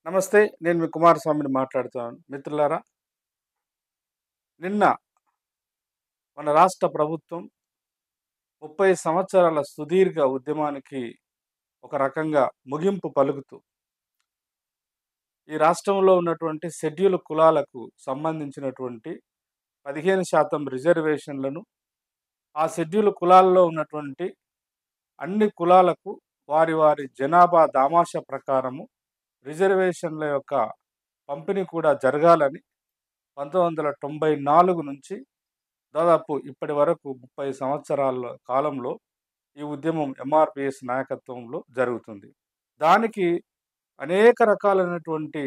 నమస్తే. నేను మీ కుమారస్వామిని మాట్లాడుతున్నాను. మిత్రులారా, నిన్న మన రాష్ట్ర ప్రభుత్వం 30 సంవత్సరాల సుదీర్ఘ ఉద్యమానికి ఒక రకంగా ముగింపు పలుకుతూ, ఈ రాష్ట్రంలో ఉన్నటువంటి షెడ్యూల్ కులాలకు సంబంధించినటువంటి 15% రిజర్వేషన్‌లను, ఆ షెడ్యూల్ కులాల్లో ఉన్నటువంటి అన్ని కులాలకు వారి వారి జనాభా దామాషా ప్రకారము రిజర్వేషన్‌ల యొక్క పంపిణీ కూడా జరగాలని 1994 నుంచి దాదాపు ఇప్పటి వరకు 30 సంవత్సరాల కాలంలో ఈ ఉద్యమం ఎంఆర్‌పీఎస్ నాయకత్వంలో జరుగుతుంది. దానికి అనేక రకాలైనటువంటి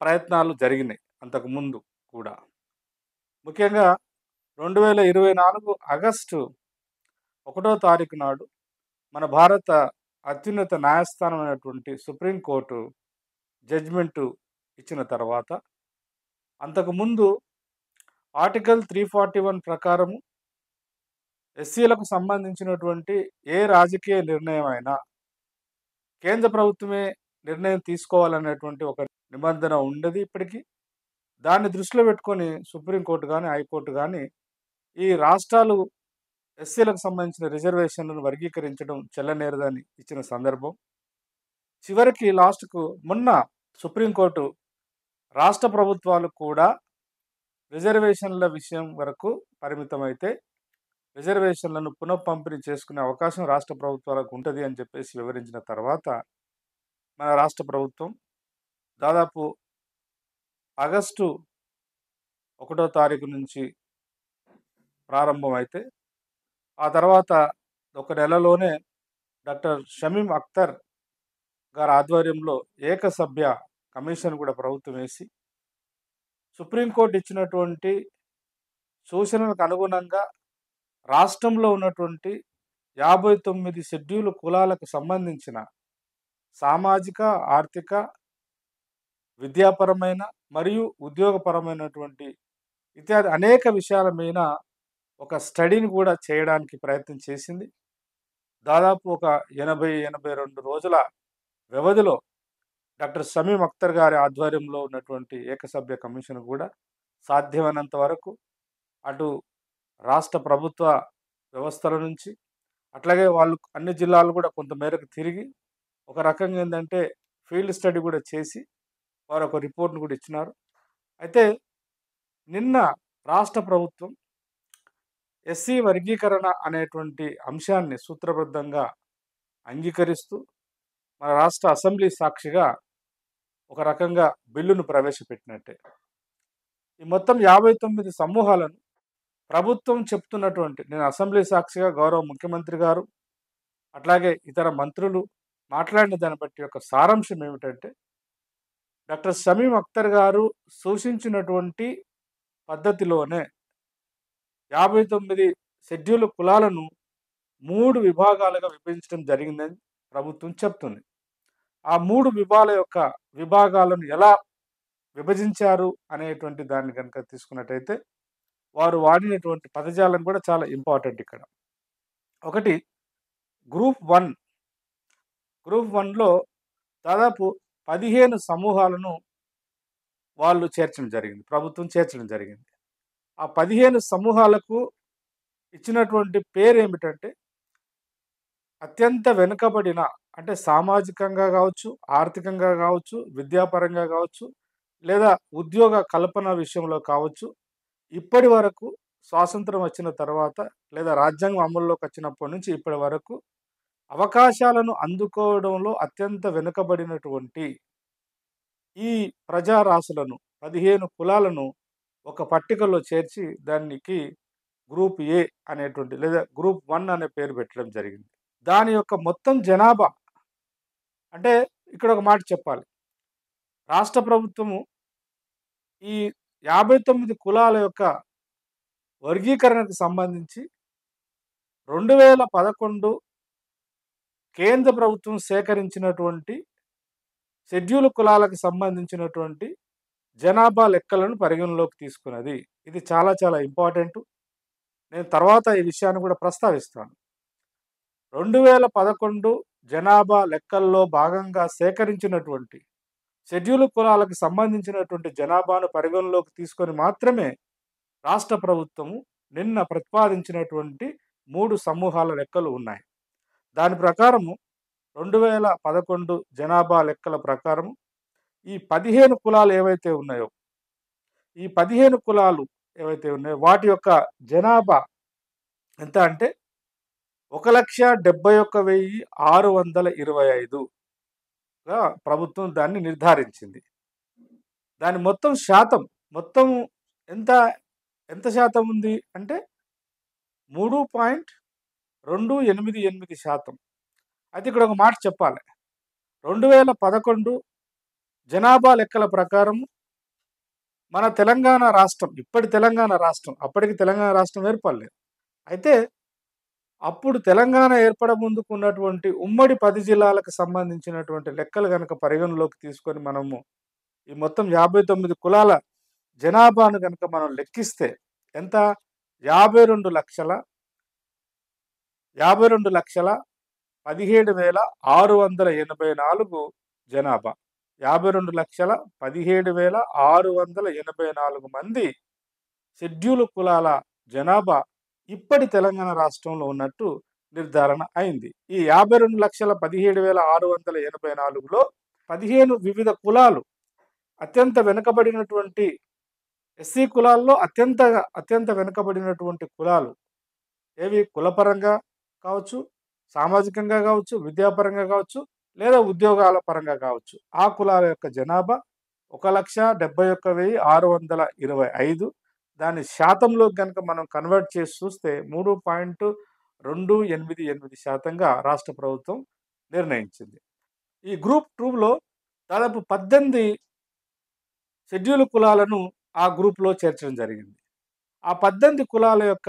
ప్రయత్నాలు జరిగినాయి అంతకుముందు కూడా. ముఖ్యంగా 2024 ఆగస్టు 1 తారీఖు నాడు మన భారత అత్యున్నత న్యాయస్థానమైనటువంటి సుప్రీం కోర్టు జడ్జిమెంటు ఇచ్చిన తర్వాత, అంతకుముందు ఆర్టికల్ 341 ప్రకారము ఎస్సీలకు సంబంధించినటువంటి ఏ రాజకీయ నిర్ణయం అయినా కేంద్ర ప్రభుత్వమే నిర్ణయం తీసుకోవాలనేటువంటి ఒక నిబంధన ఉండేది ఇప్పటికీ. దాన్ని దృష్టిలో పెట్టుకొని సుప్రీంకోర్టు గానీ, హైకోర్టు గానీ ఈ రాష్ట్రాలు ఎస్సీలకు సంబంధించిన రిజర్వేషన్‌లను వర్గీకరించడం చెల్లనేరదని ఇచ్చిన సందర్భం. చివరికి లాస్ట్‌కు మొన్న సుప్రీంకోర్టు రాష్ట్ర ప్రభుత్వాలు కూడా రిజర్వేషన్‌ల విషయం వరకు పరిమితమైతే రిజర్వేషన్‌లను పునఃపంపిణీ చేసుకునే అవకాశం రాష్ట్ర ప్రభుత్వాలకు ఉంటది అని చెప్పేసి వివరించిన తర్వాత, మన రాష్ట్ర ప్రభుత్వం దాదాపు ఆగస్టు 1 తారీఖు నుంచి ప్రారంభమైతే, ఆ తర్వాత ఒక నెలలోనే డాక్టర్ షమీం అఖ్తర్ గారి ఆధ్వర్యంలో ఏకసభ్య కమిషన్ కూడా ప్రభుత్వం వేసి, సుప్రీంకోర్టు ఇచ్చినటువంటి సూచనలకు అనుగుణంగా రాష్ట్రంలో ఉన్నటువంటి 59 షెడ్యూల్ కులాలకు సంబంధించిన సామాజిక, ఆర్థిక, విద్యాపరమైన మరియు ఉద్యోగపరమైనటువంటి ఇత్యాది అనేక విషయాల మీద ఒక స్టడీని కూడా చేయడానికి ప్రయత్నం చేసింది. దాదాపు ఒక 82 రోజుల వ్యవధిలో డాక్టర్ షమీం అఖ్తర్ గారి ఆధ్వర్యంలో ఉన్నటువంటి ఏకసభ్య కమిషన్ కూడా సాధ్యమైనంత వరకు అటు రాష్ట్ర ప్రభుత్వ వ్యవస్థల నుంచి, అట్లాగే వాళ్ళు అన్ని జిల్లాలు కూడా కొంత మేరకు తిరిగి ఒక రకంగా ఏందంటే ఫీల్డ్ స్టడీ కూడా చేసి వారు ఒక రిపోర్ట్‌ని కూడా ఇచ్చినారు. అయితే నిన్న రాష్ట్ర ప్రభుత్వం ఎస్సీ వర్గీకరణ అనేటువంటి అంశాన్ని సూత్రబద్ధంగా అంగీకరిస్తూ మన రాష్ట్ర అసెంబ్లీ సాక్షిగా ఒక రకంగా బిల్లును ప్రవేశపెట్టినట్టే. ఈ మొత్తం 59 సమూహాలను ప్రభుత్వం చెప్తున్నటువంటి, నేను అసెంబ్లీ సాక్షిగా గౌరవ ముఖ్యమంత్రి గారు అట్లాగే ఇతర మంత్రులు మాట్లాడిన దాన్ని బట్టి యొక్క సారాంశం ఏమిటంటే, డాక్టర్ షమీం అఖ్తర్ గారు సూచించినటువంటి పద్ధతిలోనే 59 షెడ్యూల్ కులాలను 3 విభాగాలుగా విభజించడం జరిగిందని ప్రభుత్వం చెప్తుంది. ఆ 3 విభాగాలను ఎలా విభజించారు అనేటువంటి దాన్ని కనుక తీసుకున్నట్టయితే, వారు వాడినటువంటి పదజాలం కూడా చాలా ఇంపార్టెంట్ ఇక్కడ. ఒకటి, గ్రూప్ 1. గ్రూప్ 1లో దాదాపు 15 సమూహాలను వాళ్ళు చేర్చడం జరిగింది. ప్రభుత్వం చేర్చడం జరిగింది. ఆ 15 సమూహాలకు ఇచ్చినటువంటి పేరేమిటంటే, అత్యంత వెనుకబడిన, అంటే సామాజికంగా కావచ్చు, ఆర్థికంగా కావచ్చు, విద్యాపరంగా కావచ్చు, లేదా ఉద్యోగ కల్పన విషయంలో కావచ్చు, ఇప్పటి వరకు స్వాతంత్రం వచ్చిన తర్వాత లేదా రాజ్యాంగం అమల్లోకి వచ్చినప్పటి నుంచి ఇప్పటి వరకు అవకాశాలను అందుకోవడంలో అత్యంత వెనుకబడినటువంటి ఈ ప్రజారాశులను 15 కులాలను ఒక పట్టికలో చేర్చి దానికి గ్రూప్ ఏ అనేటువంటి లేదా గ్రూప్ 1 అనే పేరు పెట్టడం జరిగింది. దాని యొక్క మొత్తం జనాభా, అంటే ఇక్కడ ఒక మాట చెప్పాలి. రాష్ట్ర ప్రభుత్వము ఈ 59 కులాల యొక్క వర్గీకరణకు సంబంధించి 2011 కేంద్ర ప్రభుత్వం సేకరించినటువంటి షెడ్యూల్ కులాలకు సంబంధించినటువంటి జనాభా లెక్కలను పరిగణలోకి తీసుకున్నది. ఇది చాలా చాలా ఇంపార్టెంటు. నేను తర్వాత ఈ విషయాన్ని కూడా ప్రస్తావిస్తాను. 2011 జనాభా లెక్కల్లో భాగంగా సేకరించినటువంటి షెడ్యూల్ కులాలకు సంబంధించినటువంటి జనాభాను పరిగణలోకి తీసుకొని మాత్రమే రాష్ట్ర ప్రభుత్వము నిన్న ప్రతిపాదించినటువంటి 3 సమూహాల లెక్కలు ఉన్నాయి. దాని ప్రకారము 2011 జనాభా లెక్కల ప్రకారం ఈ 15 కులాలు ఏవైతే ఉన్నాయో, ఈ 15 కులాలు ఏవైతే ఉన్నాయో వాటి యొక్క జనాభా ఎంత అంటే 1,71,625గా ప్రభుత్వం దాన్ని నిర్ధారించింది. దాని మొత్తం శాతం మొత్తం ఎంత ఎంత శాతం ఉంది అంటే 3.288%. అయితే ఇక్కడ ఒక మాట చెప్పాలి. 2011 జనాభా లెక్కల ప్రకారం మన తెలంగాణ రాష్ట్రం, ఇప్పటి తెలంగాణ రాష్ట్రం, అప్పటికి తెలంగాణ రాష్ట్రం ఏర్పడలేదు. అయితే అప్పుడు తెలంగాణ ఏర్పడ ముందుకున్నటువంటి ఉమ్మడి 10 జిల్లాలకు సంబంధించినటువంటి లెక్కలు గనక పరిగణలోకి తీసుకొని మనము ఈ మొత్తం 59 కులాల జనాభాను గనక మనం లెక్కిస్తే ఎంత? 52,17,684 జనాభా. 52,17,684 మంది షెడ్యూల్ కులాల జనాభా ఇప్పటి తెలంగాణ రాష్ట్రంలో ఉన్నట్టు నిర్ధారణ అయింది. ఈ 52,17,684లో 15 వివిధ కులాలు అత్యంత వెనుకబడినటువంటి ఎస్సీ కులాల్లో అత్యంత వెనుకబడినటువంటి కులాలు ఏవి? కులపరంగా కావచ్చు, సామాజికంగా కావచ్చు, విద్యాపరంగా కావచ్చు, లేదా ఉద్యోగాల పరంగా కావచ్చు. ఆ కులాల యొక్క జనాభా 1,71,625. దాని శాతంలోకి గనక మనం కన్వర్ట్ చేసి చూస్తే 3.288%గా రాష్ట్ర ప్రభుత్వం నిర్ణయించింది. ఈ గ్రూప్ 2లో దాదాపు 18 షెడ్యూల్ కులాలను ఆ గ్రూప్లో చేర్చడం జరిగింది. ఆ 18 కులాల యొక్క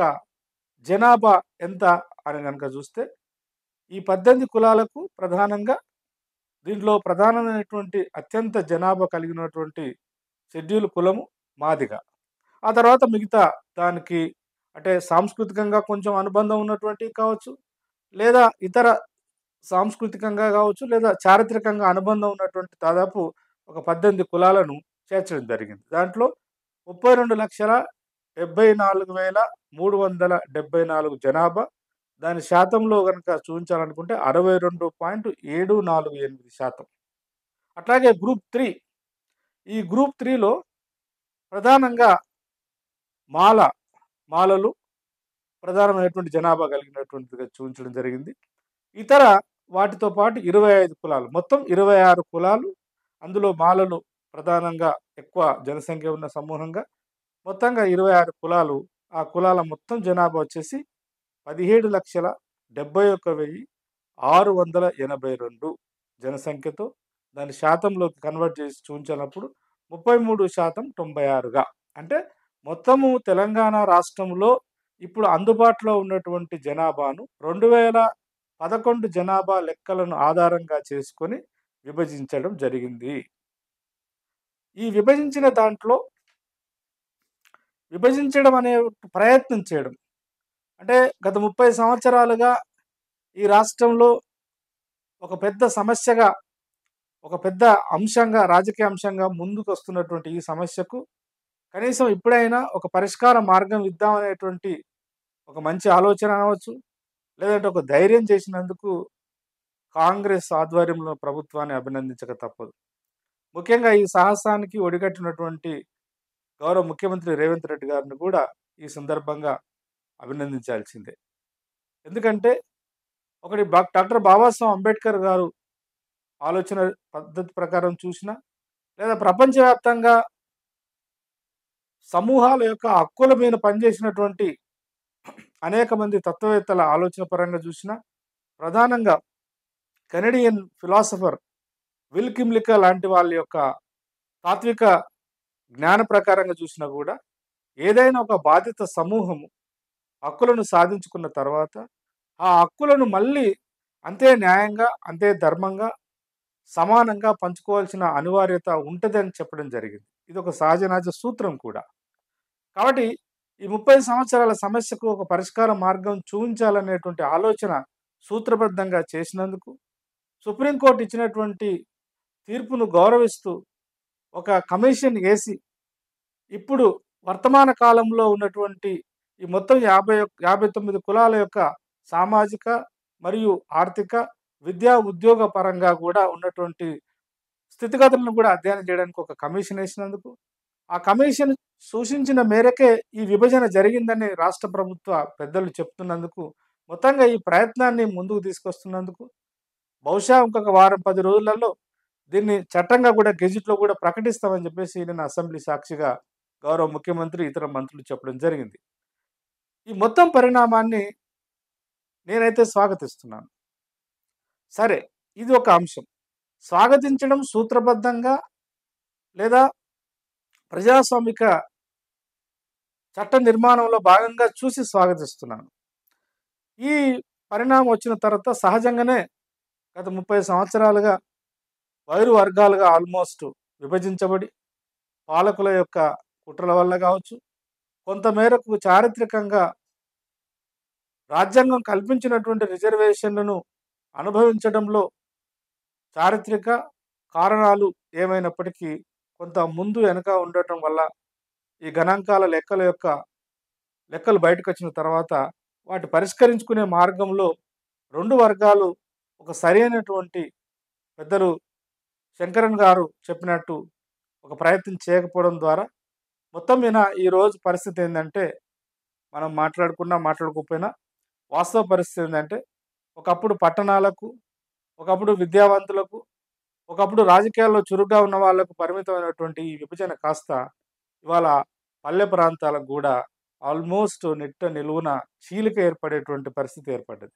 జనాభా ఎంత అని కనుక చూస్తే ఈ 18 కులాలకు ప్రధానంగా దీంట్లో ప్రధానమైనటువంటి అత్యంత జనాభా కలిగినటువంటి షెడ్యూల్ కులము మాదిగ. ఆ తర్వాత మిగతా దానికి అంటే సాంస్కృతికంగా కొంచెం అనుబంధం ఉన్నటువంటివి కావచ్చు, లేదా ఇతర సాంస్కృతికంగా కావచ్చు, లేదా చారిత్రకంగా అనుబంధం ఉన్నటువంటి దాదాపు ఒక 18 కులాలను చేర్చడం జరిగింది. దాంట్లో 32,74,374 జనాభా. దాని శాతంలో గనక చూపించాలనుకుంటే 62.748%. అట్లాగే గ్రూప్ 3. ఈ గ్రూప్ 3లో ప్రధానంగా మాలలు ప్రధానమైనటువంటి జనాభా కలిగినటువంటిదిగా చూపించడం జరిగింది. ఇతర వాటితో పాటు 25 కులాలు, మొత్తం 26 కులాలు. అందులో మాలలు ప్రధానంగా ఎక్కువ జనసంఖ్య ఉన్న సమూహంగా మొత్తంగా 26 కులాలు. ఆ కులాల మొత్తం జనాభా వచ్చేసి 17,71,682 జనసంఖ్యతో దాని శాతంలోకి కన్వర్ట్ చేసి చూపించినప్పుడు 33.96గా, అంటే మొత్తము తెలంగాణ రాష్ట్రంలో ఇప్పుడు అందుబాటులో ఉన్నటువంటి జనాభాను 2011 జనాభా లెక్కలను ఆధారంగా చేసుకొని విభజించడం జరిగింది. ఈ విభజించిన దాంట్లో విభజించడం అనే ప్రయత్నం చేయడం అంటే గత 30 సంవత్సరాలుగా ఈ రాష్ట్రంలో ఒక పెద్ద సమస్యగా, ఒక పెద్ద అంశంగా, రాజకీయ అంశంగా ముందుకు వస్తున్నటువంటి ఈ సమస్యకు కనీసం ఇప్పుడైనా ఒక పరిష్కార మార్గం ఇద్దామనేటువంటి ఒక మంచి ఆలోచన అనవచ్చు, లేదంటే ఒక ధైర్యం చేసినందుకు కాంగ్రెస్ ఆధ్వర్యంలో ప్రభుత్వాన్ని అభినందించక తప్పదు. ముఖ్యంగా ఈ సాహసానికి ఒడిగట్టినటువంటి గౌరవ ముఖ్యమంత్రి రేవంత్ రెడ్డి గారిని కూడా ఈ సందర్భంగా అభినందించాల్సిందే. ఎందుకంటే ఒకటి డాక్టర్ బాబాసాహెబ్ అంబేద్కర్ గారు ఆలోచన పద్ధతి ప్రకారం చూసినా, లేదా ప్రపంచవ్యాప్తంగా సమూహాల యొక్క హక్కుల మీద పనిచేసినటువంటి అనేక మంది తత్వవేత్తల ఆలోచన పరంగా చూసినా, ప్రధానంగా కెనడియన్ ఫిలాసఫర్ విల్ కిమ్లిక లాంటి వాళ్ళ యొక్క తాత్విక జ్ఞాన ప్రకారంగా చూసినా కూడా ఏదైనా ఒక బాధిత సమూహము హక్కులను సాధించుకున్న తర్వాత ఆ హక్కులను మళ్ళీ అంతే న్యాయంగా, అంతే ధర్మంగా, సమానంగా పంచుకోవాల్సిన అనివార్యత ఉంటుందని చెప్పడం జరిగింది. ఇది ఒక సహజనాజ సూత్రం కూడా. కాబట్టి ఈ 30 సంవత్సరాల సమస్యకు ఒక పరిష్కార మార్గం చూపించాలనేటువంటి ఆలోచన సూత్రబద్ధంగా చేసినందుకు సుప్రీంకోర్టు ఇచ్చినటువంటి తీర్పును గౌరవిస్తూ ఒక కమిషన్ ఏసి ఇప్పుడు వర్తమాన కాలంలో ఉన్నటువంటి ఈ మొత్తం 59 కులాల యొక్క సామాజిక మరియు ఆర్థిక, విద్యా, ఉద్యోగ పరంగా కూడా ఉన్నటువంటి స్థితిగతులను కూడా అధ్యయనం చేయడానికి ఒక కమిషన్ ఏసినందుకు, ఆ కమిషన్ సూచించిన మేరకే ఈ విభజన జరిగిందని రాష్ట్ర ప్రభుత్వ పెద్దలు చెప్తున్నందుకు, మొత్తంగా ఈ ప్రయత్నాన్ని ముందుకు తీసుకొస్తున్నందుకు, బహుశా ఇంకొక వారం 10 రోజులలో దీన్ని చట్టంగా కూడా గెజిట్‌లో కూడా ప్రకటిస్తామని చెప్పేసి నిన్న అసెంబ్లీ సాక్షిగా గౌరవ ముఖ్యమంత్రి, ఇతర మంత్రులు చెప్పడం జరిగింది. ఈ మొత్తం పరిణామాన్ని నేనైతే స్వాగతిస్తున్నాను. సరే, ఇది ఒక అంశం. స్వాగతించడం సూత్రబద్ధంగా లేదా ప్రజాస్వామిక చట్ట నిర్మాణంలో భాగంగా చూసి స్వాగతిస్తున్నాను. ఈ పరిణామం వచ్చిన తర్వాత సహజంగానే గత 30 సంవత్సరాలుగా వైరు వర్గాలుగా ఆల్మోస్ట్ విభజించబడి, పాలకుల యొక్క కుట్రల వల్ల కావచ్చు, కొంతమేరకు చారిత్రకంగా రాజ్యాంగం కల్పించినటువంటి రిజర్వేషన్లను అనుభవించడంలో చారిత్రక కారణాలు ఏమైనప్పటికీ కొంత ముందు వెనక ఉండటం వల్ల ఈ గణాంకాల లెక్కలు బయటకొచ్చిన తర్వాత వాటి పరిష్కరించుకునే మార్గంలో 2 వర్గాలు ఒక సరైనటువంటి పెద్దలు శంకరన్ గారు చెప్పినట్టు ఒక ప్రయత్నం చేయకపోవడం ద్వారా మొత్తం మీద ఈరోజు పరిస్థితి ఏందంటే, మనం మాట్లాడుకున్నా మాట్లాడుకోకపోయినా వాస్తవ పరిస్థితి ఏందంటే, ఒకప్పుడు పట్టణాలకు, ఒకప్పుడు విద్యావంతులకు, ఒకప్పుడు రాజకీయాల్లో చురుగ్గా ఉన్న వాళ్ళకు పరిమితమైనటువంటి ఈ విభజన కాస్త ఇవాళ పల్లె ప్రాంతాలకు గూడా ఆల్మోస్ట్ నిట్ట నిలువున చీలిక ఏర్పడేటువంటి పరిస్థితి ఏర్పడ్డది.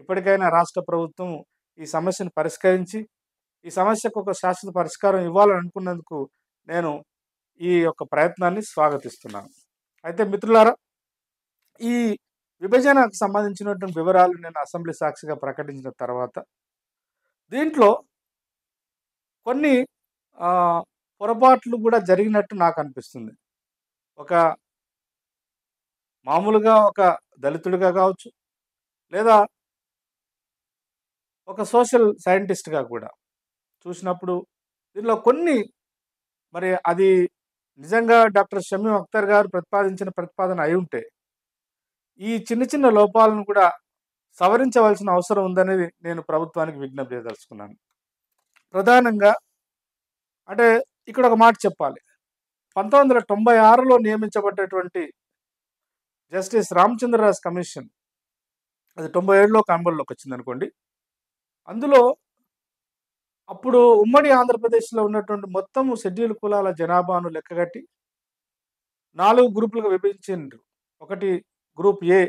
ఇప్పటికైనా రాష్ట్ర ప్రభుత్వం ఈ సమస్యను పరిష్కరించి, ఈ సమస్యకు ఒక శాశ్వత పరిష్కారం ఇవ్వాలని అనుకున్నందుకు నేను ఈ యొక్క ప్రయత్నాన్ని స్వాగతిస్తున్నాను. అయితే మిత్రులారా, ఈ విభజనకు సంబంధించినటువంటి వివరాలు నేను అసెంబ్లీ సాక్షిగా ప్రకటించిన తర్వాత దీంట్లో కొన్ని పొరపాట్లు కూడా జరిగినట్టు నాకు అనిపిస్తుంది. ఒక మామూలుగా ఒక దళితుడిగా కావచ్చు, లేదా ఒక సోషల్ సైంటిస్ట్‌గా కూడా చూసినప్పుడు దీనిలో కొన్ని మరి అది నిజంగా డాక్టర్ షమీమ్ అఖ్తర్ గారు ప్రతిపాదించిన ప్రతిపాదన అయ్యుంటే, ఈ చిన్న చిన్న లోపాలను కూడా సవరించవలసిన అవసరం ఉందనేది నేను ప్రభుత్వానికి విజ్ఞప్తి చేయదలుచుకున్నాను. ప్రధానంగా అంటే ఇక్కడ ఒక మాట చెప్పాలి. 1996లో నియమించబడ్డటువంటి జస్టిస్ రామచంద్రరాజ్ కమిషన్ అది 97లో అమల్లోకి వచ్చిందనుకోండి. అందులో అప్పుడు ఉమ్మడి ఆంధ్రప్రదేశ్‌లో ఉన్నటువంటి మొత్తం షెడ్యూల్ కులాల జనాభాను లెక్కగట్టి 4 గ్రూపులుగా విభజించిండ్రు. ఒకటి గ్రూప్ ఏ.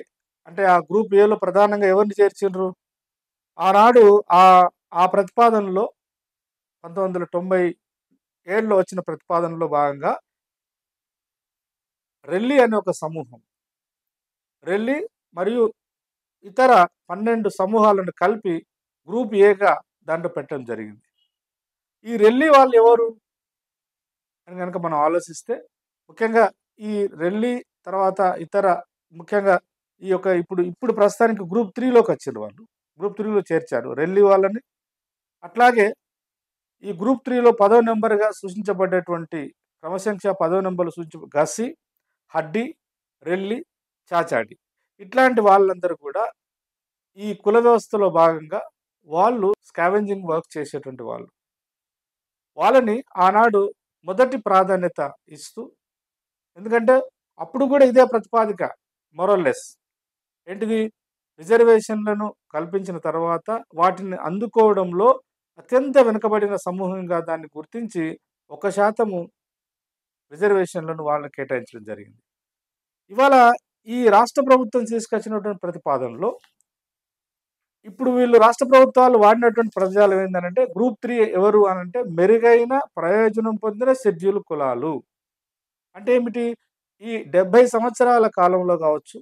అంటే ఆ గ్రూప్ ఏలో ప్రధానంగా ఎవరిని చేర్చిండ్రు? ఆనాడు ఆ ప్రతిపాదనలో 1997లో వచ్చిన ప్రతిపాదనలో భాగంగా రెల్లి అనే ఒక సమూహం, రెల్లి మరియు ఇతర 12 సమూహాలను కలిపి గ్రూప్ ఏగా దాంట్లో పెట్టడం జరిగింది. ఈ రెల్లి వాళ్ళు ఎవరు అని గనక మనం ఆలోచిస్తే, ముఖ్యంగా ఈ రెల్లి తర్వాత ఇతర ముఖ్యంగా ఈ యొక్క ఇప్పుడు ప్రస్తుతానికి గ్రూప్ 3లోకి వచ్చిండ్రు వాళ్ళు. గ్రూప్ 3లో చేర్చారు రెల్లి వాళ్ళని. అట్లాగే ఈ గ్రూప్ 3లో 10వ నంబర్‌గా సూచించబడ్డటువంటి క్రమసంఖ్య 10వ నంబర్‌లో గస్సి, హడ్డి, రెల్లి, చాచాడి ఇట్లాంటి వాళ్ళందరూ కూడా ఈ కుల వ్యవస్థలో భాగంగా వాళ్ళు స్కావెంజింగ్ వర్క్ చేసేటువంటి వాళ్ళు. వాళ్ళని ఆనాడు మొదటి ప్రాధాన్యత ఇస్తూ, ఎందుకంటే అప్పుడు కూడా ఇదే ప్రతిపాదిక మోరల్లెస్ ఏంటిది, రిజర్వేషన్లను కల్పించిన తర్వాత వాటిని అందుకోవడంలో అత్యంత వెనుకబడిన సమూహంగా దాన్ని గుర్తించి 1% రిజర్వేషన్లను వాళ్ళకి కేటాయించడం జరిగింది. ఇవాళ ఈ రాష్ట్ర ప్రభుత్వం తీసుకొచ్చినటువంటి ప్రతిపాదనలో ఇప్పుడు వీళ్ళు రాష్ట్ర ప్రభుత్వాలు వాడినటువంటి పదజాలం ఏంటంటే, గ్రూప్ 3 ఎవరు అనంటే మెరుగైన ప్రయోజనం పొందిన షెడ్యూల్ కులాలు. అంటే ఏమిటి? ఈ 70 సంవత్సరాల కాలంలో కావచ్చు,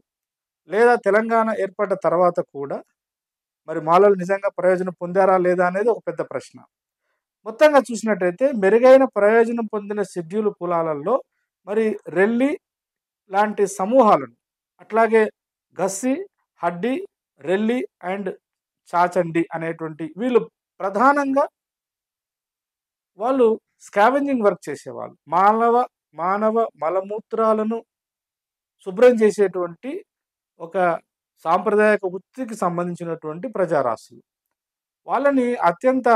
లేదా తెలంగాణ ఏర్పడ్డ తర్వాత కూడా మరి మాలలు నిజంగా ప్రయోజనం పొందారా లేదా అనేది ఒక పెద్ద ప్రశ్న. మొత్తంగా చూసినట్టయితే మెరుగైన ప్రయోజనం పొందిన షెడ్యూల్ కులాలలో మరి రెల్లి లాంటి సమూహాలను, అట్లాగే గస్సి, హడ్డి, రెల్లి అండ్ చాచండి అనేటువంటి వీళ్ళు ప్రధానంగా వాళ్ళు స్కావెంజింగ్ వర్క్ చేసేవాళ్ళు. మానవ మలమూత్రాలను శుభ్రం చేసేటువంటి ఒక సాంప్రదాయక వృత్తికి సంబంధించినటువంటి ప్రజారాశులు. వాళ్ళని అత్యంత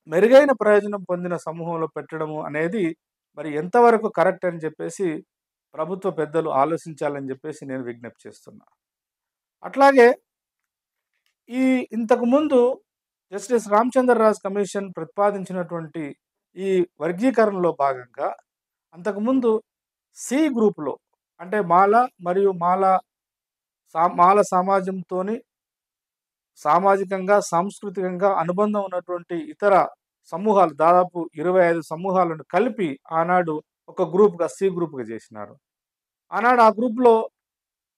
మెరుగైన ప్రయోజనం పొందిన సమూహంలో పెట్టడము అనేది మరి ఎంతవరకు కరెక్ట్ అని చెప్పేసి ప్రభుత్వ పెద్దలు ఆలోచించాలని చెప్పేసి నేను విజ్ఞప్తి చేస్తున్నా. అట్లాగే ఈ ఇంతకుముందు జస్టిస్ రామచంద్రరాజ్ కమిషన్ ప్రతిపాదించినటువంటి ఈ వర్గీకరణలో భాగంగా అంతకుముందు సి గ్రూప్‌లో అంటే మరియు మాల సమాజంతోని సామాజికంగా, సాంస్కృతికంగా అనుబంధం ఉన్నటువంటి ఇతర సమూహాలు దాదాపు 25 సమూహాలను కలిపి ఆనాడు ఒక గ్రూప్‌గా సి గ్రూప్‌గా చేసినారు. ఆనాడు ఆ గ్రూప్‌లో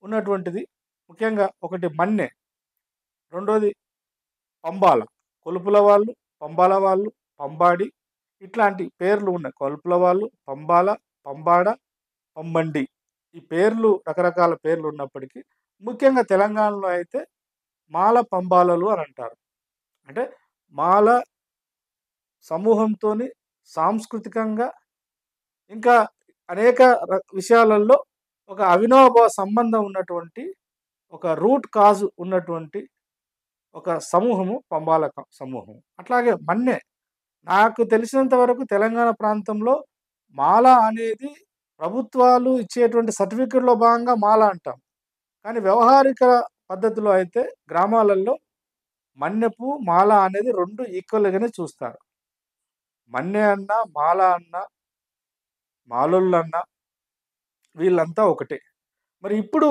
ఉన్నటువంటిది ముఖ్యంగా ఒకటి మన్నె, రెండోది పంబాల. కొలుపుల వాళ్ళు, పంబాల వాళ్ళు, పంబాడి ఇట్లాంటి పేర్లు ఉన్నాయి. కొలుపుల వాళ్ళు, పంబాల, పంబాడ, పంబండి. ఈ పేర్లు రకరకాల పేర్లు ఉన్నప్పటికీ ముఖ్యంగా తెలంగాణలో అయితే మాల పంబాలలు అని అంటారు. అంటే మాల సమూహంతోని సాంస్కృతికంగా ఇంకా అనేక విషయాలలో ఒక అవినాభావ సంబంధం ఉన్నటువంటి ఒక రూట్ కాజ్ ఉన్నటువంటి ఒక సమూహము పంబాల సమూహం. అట్లాగే మన్నె నాకు తెలిసినంత వరకు తెలంగాణ ప్రాంతంలో మాల అనేది ప్రభుత్వాలు ఇచ్చేటువంటి సర్టిఫికేట్‌లో భాగంగా మాల అంటాం. కానీ వ్యవహారిక పద్ధతిలో అయితే గ్రామాలలో మన్నెపు, మాల అనేది 2 ఈక్వల్‌గానే చూస్తారు. మన్నె అన్నా, మాల అన్నా, మాలోళ్ళన్నా వీళ్ళంతా ఒకటే. మరి ఇప్పుడు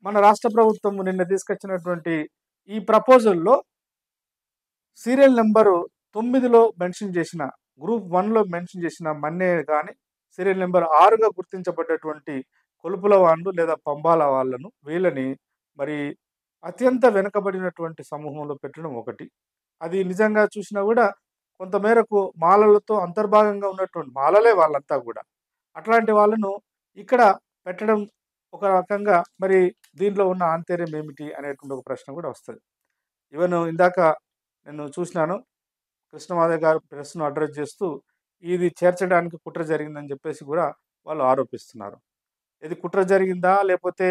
మన రాష్ట్ర ప్రభుత్వం నిన్న తీసుకొచ్చినటువంటి ఈ ప్రపోజల్‌లో సీరియల్ నంబరు 9లో మెన్షన్ చేసిన గ్రూప్ 1లో మెన్షన్ చేసిన మన్నే గాని, సీరియల్ నంబర్ 6గా గుర్తించబడ్డటువంటి కొలుపుల వాళ్ళు లేదా పంబాల వాళ్ళను వీళ్ళని మరి అత్యంత వెనుకబడినటువంటి సమూహంలో పెట్టడం ఒకటి. అది నిజంగా చూసినా గూడా కొంత మేరకు మాలలతో అంతర్భాగంగా ఉన్నటువంటి మాలలే వాళ్ళంతా గూడా. అట్లాంటి వాళ్ళను ఇక్కడ పెట్టడం ఒక రకంగా మరి దీంట్లో ఉన్న ఆంతర్యం ఏమిటి అనేటువంటి ఒక ప్రశ్న గూడా వస్తది. ఈవెన్ ఇందాక నేను చూసినాను కృష్ణమాధవ్ గారు ప్రెస్‌ను అడ్రెస్ చేస్తూ ఇది చేర్చడానికి కుట్ర జరిగిందని చెప్పేసి గూడా వాళ్ళు ఆరోపిస్తున్నారు. ఇది కుట్ర జరిగిందా? లేపోతే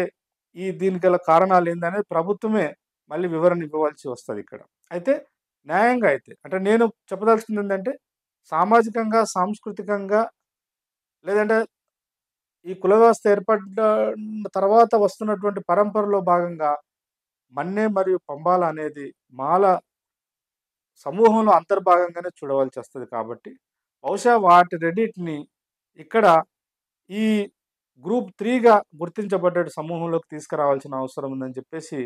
దీనికి గల కారణాలేందనేది ప్రభుత్వమే మళ్ళీ వివరణ ఇవ్వవలసి వస్తదిక్కడ. అయితే న్యాయంగా అయితే అంటే నేను చెప్పదలుచుకుందేంటంటే సామాజికంగా, సాంస్కృతికంగా లేదంటే ఈ కుల వ్యవస్థ ఏర్పడ్డ తర్వాత వస్తున్నటువంటి పరంపరలో భాగంగా మన్నె మరియు పంబాల అనేది మాల సమూహంలో అంతర్భాగంగానే చూడవలసొస్తది కాబట్టి, బహుశా వాటి రెండిటిని ఇక్కడ ఈ గ్రూప్ 3గా గుర్తించబడ్డ సమూహంలోకి తీసుకురావాల్సిన అవసరం ఉందని చెప్పేసి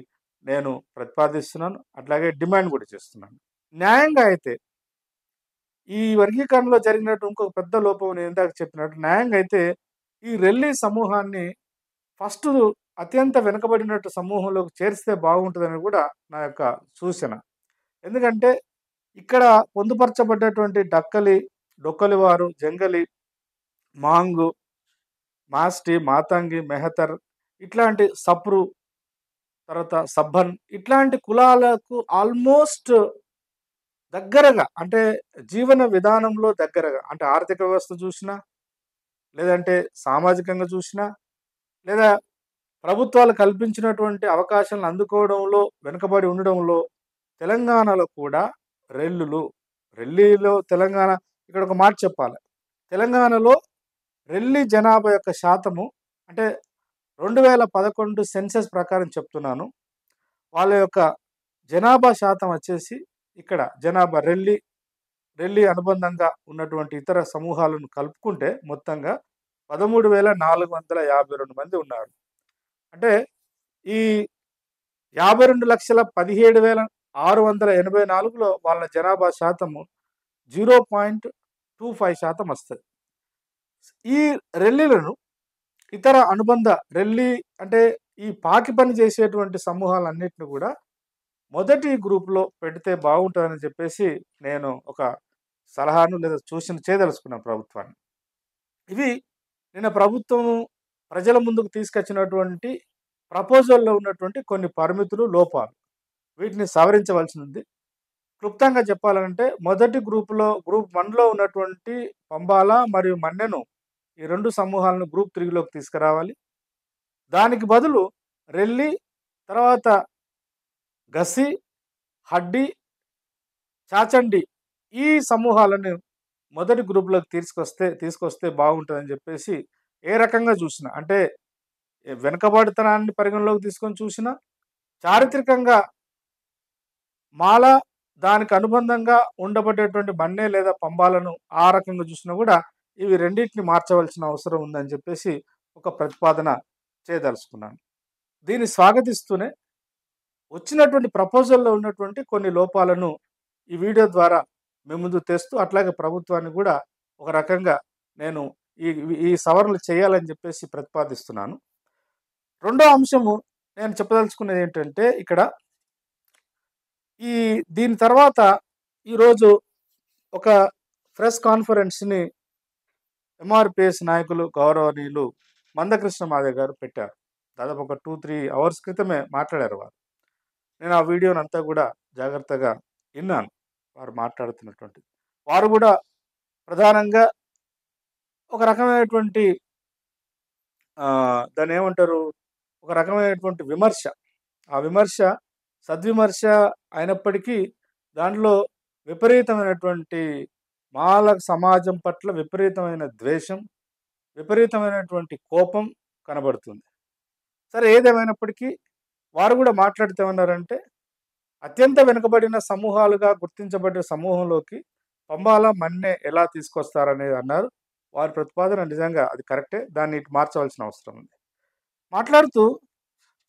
నేను ప్రతిపాదిస్తున్నాను. అట్లాగే డిమాండ్ గూడా చేస్తున్నాను. న్యాయంగా అయితే ఈ వర్గీకరణలో జరిగినట్టు ఇంకొక పెద్ద లోపం నేను ఇందాక చెప్పినట్టు న్యాయంగా అయితే ఈ రెల్లి సమూహాన్ని ఫస్టు అత్యంత వెనుకబడినట్టు సమూహంలోకి చేరిస్తే బాగుంటదని గూడా నా యొక్క సూచన. ఎందుకంటే ఇక్కడ పొందుపరచబడ్డటువంటి డక్కలి, డొక్కలివారు, జంగలి, మాంగు, మాస్టి, మాతంగి, మెహతర్ ఇట్లాంటి సప్రు, తర్వాత సబ్బన్ ఇట్లాంటి కులాలకు ఆల్మోస్ట్ దగ్గరగా అంటే జీవన విధానంలో దగ్గరగా అంటే ఆర్థిక వ్యవస్థ చూసినా, లేదంటే సామాజికంగా చూసినా, లేదా ప్రభుత్వాలు కల్పించినటువంటి అవకాశాలను అందుకోవడంలో వెనుకబడి ఉండడంలో తెలంగాణలో కూడా రెల్లులు, రెల్లీలో తెలంగాణ ఇక్కడ ఒక మాట చెప్పాలి. తెలంగాణలో రెల్లి జనాభా యొక్క శాతము అంటే 2011 సెన్సస్ ప్రకారం చెప్తున్నాను. వాళ్ళ యొక్క జనాభా శాతం వచ్చేసి ఇక్కడ జనాభా రెల్లి అనుబంధంగా ఉన్నటువంటి ఇతర సమూహాలను కలుపుకుంటే మొత్తంగా 13,452 మంది ఉన్నారు. అంటే ఈ 52,17,684లో వాళ్ళ జనాభా శాతము 0.25% వస్తది. ఈ రెల్లీలను ఇతర అనుబంధ రెల్లి అంటే ఈ పాకి పని చేసేటువంటి సమూహాలన్నిటిని గూడా మొదటి గ్రూప్‌లో పెడితే బాగుంటదని చెప్పేసి నేను ఒక సలహాను లేదా సూచన చేయదలుచుకున్నాను ప్రభుత్వాన్ని. ఇవి నిన్న ప్రభుత్వం ప్రజల ముందుకు తీసుకొచ్చినటువంటి ప్రపోజల్‌లో ఉన్నటువంటి కొన్ని పరిమితులు, లోపాలు. వీటిని సవరించవలసి ఉంది. క్లుప్తంగా చెప్పాలంటే మొదటి గ్రూప్ 1లో ఉన్నటువంటి పంబాల మరియు మన్నెను ఈ 2 సమూహాలను గ్రూప్ 3లోకి తీసుకురావాలి. దానికి బదులు రెల్లి, తర్వాత గస్సి, హడ్డి, చాచండి ఈ సమూహాలను మొదటి గ్రూప్‌లోకి తీసుకొస్తే బాగుంటదని జెప్పేసి ఏ రకంగా జూసినా అంటే వెనుకబాటుతనాన్ని పరిగణలోకి తీసుకొని చూసినా, చారిత్రకంగా మాల దానికి అనుబంధంగా ఉండబడేటువంటి బన్నె లేదా పంబాలను ఆ రకంగా చూసినా గూడా ఇవి రెండిటిని మార్చవలసిన అవసరం ఉందని జెప్పేసి ఒక ప్రతిపాదన చేయదలుచుకున్నాను. దీన్ని స్వాగతిస్తూనే వచ్చినటువంటి ప్రపోజల్‌లో ఉన్నటువంటి కొన్ని లోపాలను ఈ వీడియో ద్వారా మీ ముందుకు తెస్తూ, అట్లాగే ప్రభుత్వాన్ని గూడా ఒక రకంగా నేను ఈ ఈ సవరణలు చేయాలని జెప్పేసి ప్రతిపాదిస్తున్నాను. రెండో అంశము నేను చెప్పదలుచుకున్నదేంటంటే ఇక్కడ ఈ దీని తర్వాత ఈరోజు ఒక ప్రెస్ కాన్ఫరెన్స్‌ని ఎంఆర్‌పీఎస్ నాయకులు గౌరవనీయులు మందకృష్ణ మాదిగ గారు పెట్టారు. దాదాపు ఒక 2, 3 అవర్స్ క్రితమే మాట్లాడారు వారు. నేను ఆ వీడియోనంతా గూడా జాగ్రత్తగా ఇన్నాను. వారు మాట్లాడుతున్నటువంటిది. వారు గూడా ప్రధానంగా ఒక రకమైనటువంటి దాన్నేమంటారు? ఒక రకమైనటువంటి విమర్శ. ఆ విమర్శ సద్విమర్శ అయినప్పటికీ దాంట్లో విపరీతమైనటువంటి మాల సమాజం పట్ల విపరీతమైన ద్వేషం, విపరీతమైనటువంటి కోపం కనబడుతుంది. సరే ఏదేమైనప్పటికీ వారు గూడా మాట్లాడుతూ ఏమన్నారంటే, అత్యంత వెనుకబడిన సమూహాలుగా గుర్తించబడిన సమూహంలోకి పంబాల, మన్నె ఎలా తీసుకొస్తారనేది అన్నారు. వారి ప్రతిపాదన నిజంగా అది కరెక్టే. దాన్ని మార్చవలసిన అవసరం ఉంది. మాట్లాడుతూ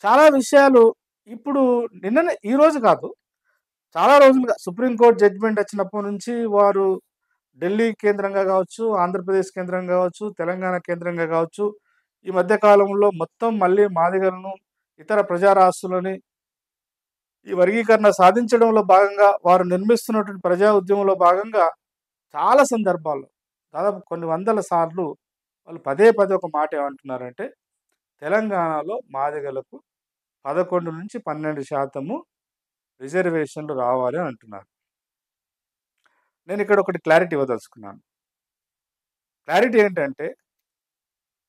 చాలా విషయాలు ఇప్పుడు నిన్ననే ఈరోజు కాదు, చాలా రోజులుగా సుప్రీంకోర్టు జడ్జిమెంట్ వచ్చినప్పటి నుంచి వారు ఢిల్లీ కేంద్రంగా కావచ్చు, ఆంధ్రప్రదేశ్ కేంద్రంగా కావచ్చు, తెలంగాణ కేంద్రంగా కావచ్చు, ఈ మధ్య కాలంలో మొత్తం మళ్ళీ మాదిగలను, ఇతర ప్రజారాస్తులని ఈ వర్గీకరణ సాధించడంలో భాగంగా వారు నిర్మిస్తున్నటువంటి ప్రజా ఉద్యమంలో భాగంగా చాలా సందర్భాల్లో దాదాపు కొన్ని వందల సార్లు వాళ్ళు పదే పదే ఒక మాట ఏమంటున్నారంటే, తెలంగాణలో మాదిగలకు 11-12% రిజర్వేషన్లు రావాలి అని అంటున్నారు. నేను ఇక్కడ ఒకటి క్లారిటీ ఇవ్వదలుచుకున్నాను. క్లారిటీ ఏంటంటే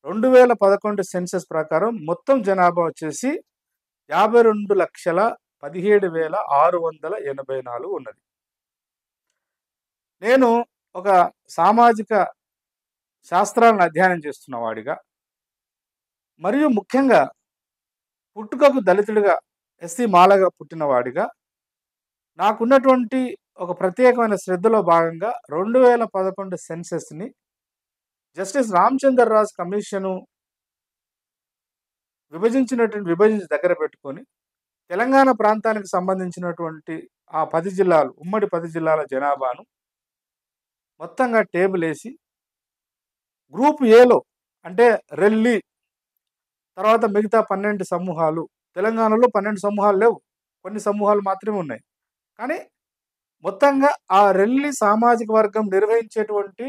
2011 సెన్సస్ ప్రకారం మొత్తం జనాభా వచ్చేసి 52,17,684 ఉన్నది. నేను ఒక సామాజిక శాస్త్రాలను అధ్యయనం చేస్తున్న వాడిగా, మరియు ముఖ్యంగా పుట్టుకకు దళితుడిగా, ఎస్సీ మాలగా పుట్టిన వాడిగా, నాకున్నటువంటి ఒక ప్రత్యేకమైన శ్రద్ధలో భాగంగా 2011 సెన్సస్‌ని జస్టిస్ రామచంద్రరాజు కమిషను విభజించి దగ్గర పెట్టుకొని తెలంగాణ ప్రాంతానికి సంబంధించినటువంటి ఆ 10 జిల్లాలు, ఉమ్మడి 10 జిల్లాల జనాభాను మొత్తంగా టేబులేసి గ్రూప్ ఏలో అంటే రెల్లి, తర్వాత మిగతా 12 సమూహాలు, తెలంగాణలో 12 సమూహాలు లేవు. కొన్ని సమూహాలు మాత్రమే ఉన్నాయి. కానీ మొత్తంగా ఆ రెల్లి సామాజిక వర్గం నిర్వహించేటువంటి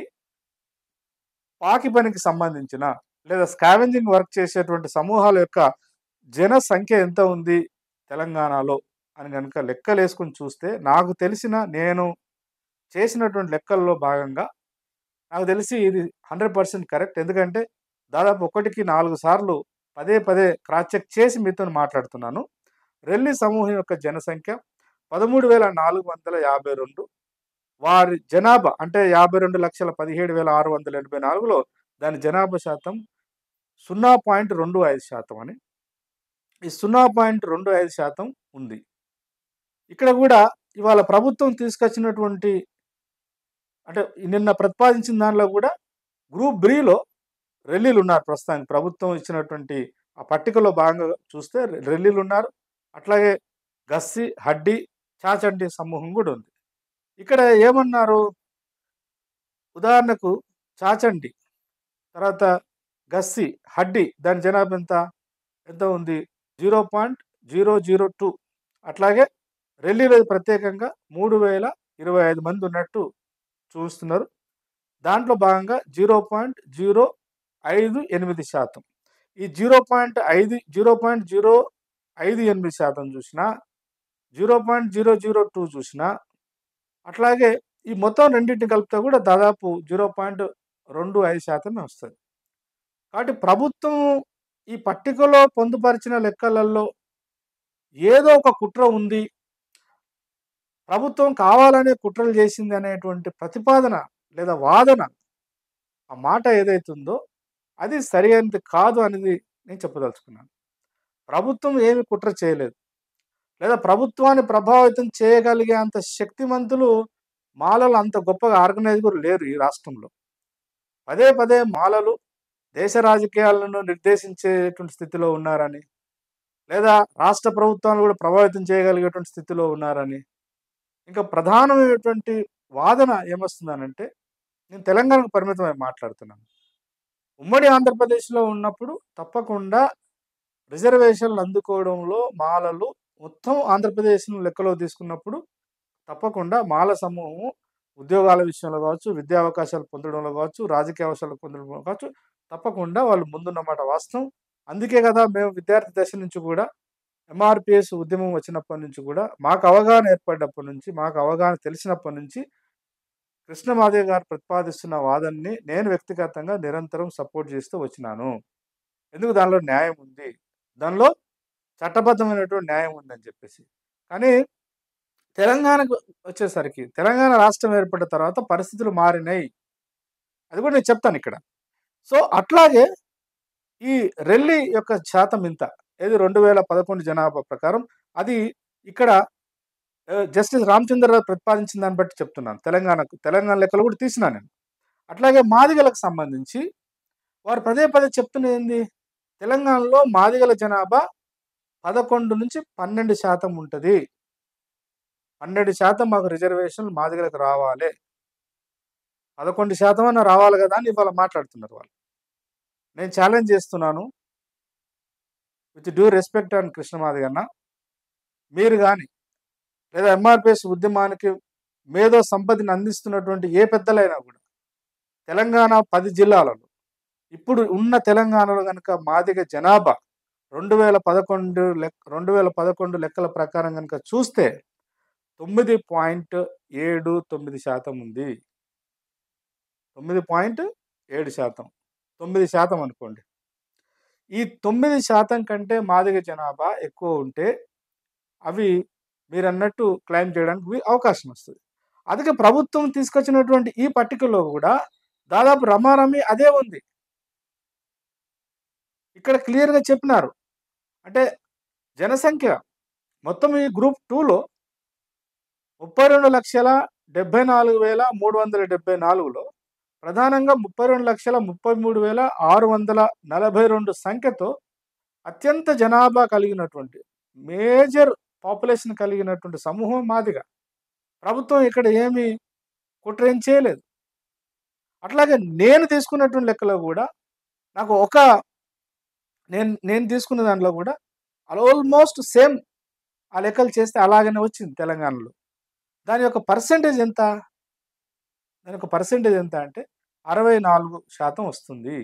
పాకి పనికి సంబంధించిన లేదా స్కావెంజింగ్ వర్క్ చేసేటువంటి సమూహాల యొక్క జన సంఖ్య ఎంత ఉంది తెలంగాణలో అని గనుక లెక్కలేసుకొని చూస్తే, నాకు తెలిసిన నేను చేసినటువంటి లెక్కల్లో భాగంగా నాకు తెలిసి ఇది 100% కరెక్ట్. ఎందుకంటే దాదాపు 1కి 4 సార్లు పదే పదే క్రాస్ చెక్ చేసి మీతోని మాట్లాడుతున్నాను. రెల్లి సమూహం యొక్క జనసంఖ్య 13,452. వారి జనాభా అంటే 52,17,684లో దాని జనాభా శాతం 0.25% అని. ఈ 0.25% ఉంది. ఇక్కడ గూడా ఇవాళ ప్రభుత్వం తీసుకొచ్చినటువంటి అంటే నిన్న ప్రతిపాదించిన దానిలో గూడా గ్రూప్ బిలో రెల్లీలున్నారు ప్రస్తుతానికి. ప్రభుత్వం ఇచ్చినటువంటి ఆ పట్టికలో భాగంగా చూస్తే రెల్లీలున్నారు. అట్లాగే గస్సి, హడ్డి, చాచండి సమూహం గూడా ఉంది. ఇక్కడ ఏమన్నారు, ఉదాహరణకు చాచండి, తర్వాత గస్సి, హడ్డి దాని జనాభా ఎంత ఉంది? 0.002. అట్లాగే రెల్లీలో ప్రత్యేకంగా 3,025 మంది ఉన్నట్టు చూస్తున్నారు. దాంట్లో భాగంగా 0.058%. ఈ 0.058% చూసినా, 0.002 చూసినా అట్లాగే ఈ మొత్తం రెండిటిని కలిపితే కూడా దాదాపు 0.25% వస్తది. కాబట్టి ప్రభుత్వం ఈ పట్టికలో పొందుపరిచిన లెక్కలలో ఏదో ఒక కుట్ర ఉంది. ప్రభుత్వం కావాలనే కుట్రలు చేసింది అనేటువంటి ప్రతిపాదన లేదా వాదన, ఆ మాట ఏదైతుందో అది సరైనది కాదు అనేది నేను చెప్పదలుచుకున్నాను. ప్రభుత్వం ఏమి కుట్ర చేయలేదు. లేదా ప్రభుత్వాన్ని ప్రభావితం చేయగలిగే అంత శక్తిమంతులు మాలలు అంత గొప్పగా ఆర్గనైజ్ కూడా లేరు ఈ రాష్ట్రంలో. పదే పదే మాలలు దేశ రాజకీయాలను నిర్దేశించేటువంటి స్థితిలో ఉన్నారని, లేదా రాష్ట్ర ప్రభుత్వాన్ని కూడా ప్రభావితం చేయగలిగేటువంటి స్థితిలో ఉన్నారని. ఇంకా ప్రధానమైనటువంటి వాదన ఏమొస్తుందనంటే, నేను తెలంగాణకు పరిమితమై మాట్లాడుతున్నాను. ఉమ్మడి ఆంధ్రప్రదేశ్‌లో ఉన్నప్పుడు తప్పకుండా రిజర్వేషన్లు అందుకోవడంలో మాలలు మొత్తం ఆంధ్రప్రదేశ్‌ను లెక్కలో తీసుకున్నప్పుడు తప్పకుండా మాల సమూహం ఉద్యోగాల విషయంలో కావచ్చు, విద్యా అవకాశాలు పొందడంలో కావచ్చు, రాజకీయ అవకాశాలు పొందడంలో కావచ్చు, తప్పకుండా వాళ్ళు ముందున్నమాట వాస్తవం. అందుకే కదా మేము విద్యార్థి దశ నుంచి కూడా ఎంఆర్‌పీఎస్ ఉద్యమం వచ్చినప్పటి నుంచి కూడా మాకు అవగాహన ఏర్పడినప్పటి నుంచి, మాకు అవగాహన తెలిసినప్పటి నుంచి కృష్ణమాదిగ గారు ప్రతిపాదిస్తున్న వాదనని నేను వ్యక్తిగతంగా నిరంతరం సపోర్ట్ చేస్తూ వచ్చినాను. ఎందుకు దానిలో న్యాయం ఉంది. దానిలో చట్టబద్ధమైనటువంటి న్యాయం ఉందని చెప్పేసి. కానీ తెలంగాణకు వచ్చేసరికి తెలంగాణ రాష్ట్రం ఏర్పడిన తర్వాత పరిస్థితులు మారినాయి. అది కూడా నేను చెప్తానిక్కడ. సో, అట్లాగే ఈ రెల్లి యొక్క శాతం ఇంత. ఏది 2011 జనాభా ప్రకారం. అది ఇక్కడ జస్టిస్ రామచంద్రరావు ప్రతిపాదించిన దాన్ని బట్టి చెప్తున్నాను. తెలంగాణ లెక్కలు కూడా తీసినా నేను. అట్లాగే మాదిగలకు సంబంధించి వారు పదే పదే చెప్తున్నదేంది? తెలంగాణలో మాదిగల జనాభా 11-12% ఉంటది. 12% మాకు రిజర్వేషన్‌లు మాదిగలకు రావాలే. 11% అన్నా రావాలి గదా! అని ఇవాళ మాట్లాడుతున్నారు వాళ్ళు. నేను ఛాలెంజ్ చేస్తున్నాను. With due respect and Krishna Madiga అన్న. మీరు గాని లేదా ఎంఆర్‌పీఎస్ ఉద్యమానికి మేధో సంపత్తిని అందిస్తున్నటువంటి ఏ పెద్దలైనా కూడా తెలంగాణ 10 జిల్లాలలో ఇప్పుడు ఉన్న తెలంగాణలో గనుక మాదిగ జనాభా 2011 లెక్కల ప్రకారం గనుక చూస్తే 9.79% ఉంది. 9.7%. 9% అనుకోండి. ఈ 9% కంటే మాదిగ జనాభా ఎక్కువ ఉంటే అవి మీరన్నట్టు క్లెయిమ్ చేయడానికి అవకాశం వస్తది. అందుకే ప్రభుత్వం తీసుకొచ్చినటువంటి ఈ పట్టికలో కూడా దాదాపు రమారమి అదే ఉంది. ఇక్కడ క్లియర్‌గా చెప్పినారు. అంటే జనసంఖ్య మొత్తం ఈ గ్రూప్ 2లో 32,74,374లో ప్రధానంగా 32,33,642 సంఖ్యతో అత్యంత జనాభా కలిగినటువంటి మేజర్ పాపులేషన్ కలిగినటువంటి సమూహం మాదిగ. ప్రభుత్వం ఇక్కడ ఏమి కుట్ర ఏం చేయలేదు. అట్లాగే నేను తీసుకున్నటువంటి లెక్కలో కూడా నాకు నేను తీసుకున్న దాంట్లో కూడా ఆల్మోస్ట్ సేమ్ ఆ లెక్కలు చేస్తే అలాగనే వచ్చింది తెలంగాణలో. దాని యొక్క పర్సెంటేజ్ ఎంత? దాని యొక్క పర్సెంటేజ్ ఎంత అంటే 64% వస్తుంది.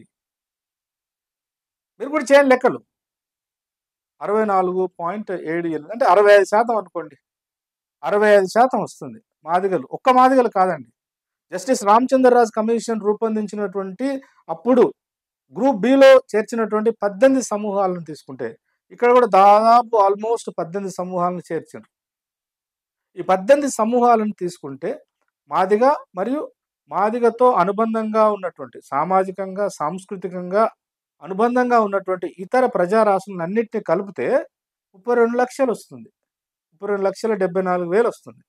మీరు కూడా చేయండి లెక్కలు. 64.78 అంటే 65% అనుకోండి. 65% వస్తుంది మాదిగలు. ఒక్క మాదిగలు కాదండి. జస్టిస్ రామచంద్రరాజు కమిషన్ రూపొందించినటువంటి అప్పుడు గ్రూప్ బిలో చేర్చినటువంటి 18 సమూహాలను తీసుకుంటే ఇక్కడ కూడా దాదాపు ఆల్మోస్ట్ 18 సమూహాలను చేర్చారు. ఈ 18 సమూహాలను తీసుకుంటే మాదిగ మరియు మాదిగతో అనుబంధంగా ఉన్నటువంటి సామాజికంగా, సాంస్కృతికంగా అనుబంధంగా ఉన్నటువంటి ఇతర ప్రజారాశులన్నిటిని కలిపితే 32 లక్షలు వస్తుంది. 32,74,000 వస్తుంది.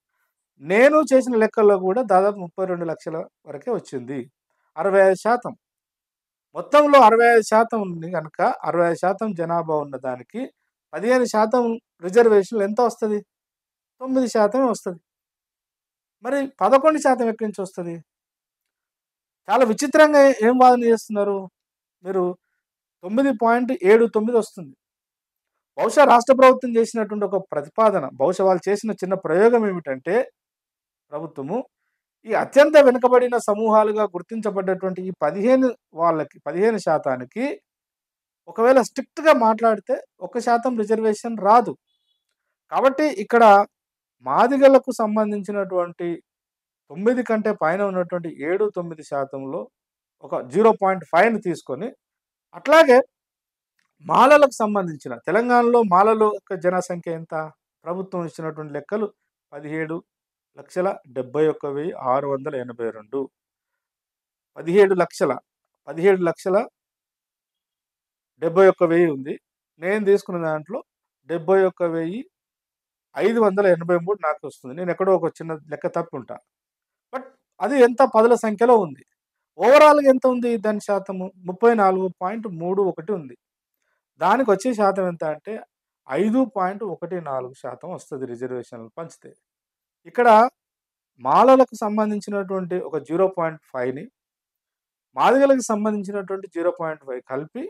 నేను చేసిన లెక్కల్లో కూడా దాదాపు 32 లక్షల వరకే వచ్చింది. 65%. మొత్తంలో 65% ఉంది గనక 65% జనాభా ఉన్న దానికి 15% రిజర్వేషన్‌లు ఎంత వస్తది? 9% వస్తది. మరి 11% ఎక్కడి నుంచి వస్తది? చాలా విచిత్రంగా ఏం వాదన చేస్తున్నారు? మీరు 9.79 వస్తుంది. బహుశా రాష్ట్ర ప్రభుత్వం చేసినటువంటి ఒక ప్రతిపాదన, బహుశా వాళ్ళు చేసిన చిన్న ప్రయోగం ఏమిటంటే ప్రభుత్వము ఈ అత్యంత వెనుకబడిన సమూహాలుగా గుర్తించబడ్డటువంటి ఈ 15% ఒకవేళ స్ట్రిక్ట్‌గా మాట్లాడితే 1% రిజర్వేషన్ రాదు. కాబట్టి ఇక్కడ మాదిగలకు సంబంధించినటువంటి 9 కంటే పైన ఉన్నటువంటి 7, 9% ఒక 0.5ని తీసుకొని, అట్లాగే మాలలకు సంబంధించిన తెలంగాణలో మాలల యొక్క జనసంఖ్య ఎంత? ప్రభుత్వం ఇచ్చినటువంటి లెక్కలు 17,71,682. 17,00,000 17,71,000 ఉంది. నేను తీసుకున్న దాంట్లో 71,583 నాకొస్తుంది. నేనెక్కడో ఒక చిన్న లెక్క తప్పుంటా. బట్ అది ఎంత పదుల సంఖ్యలో ఉంది. ఓవరాల్‌గా ఎంత ఉంది దాని శాతము? 34.31 ఉంది. దానికొచ్చే శాతం ఎంత అంటే 5.14% వస్తది రిజర్వేషన్‌లు పంచితే. ఇక్కడ మాలలకు సంబంధించినటువంటి ఒక 0.5ని, మాదిగలకు సంబంధించినటువంటి 0.5 కలిపి,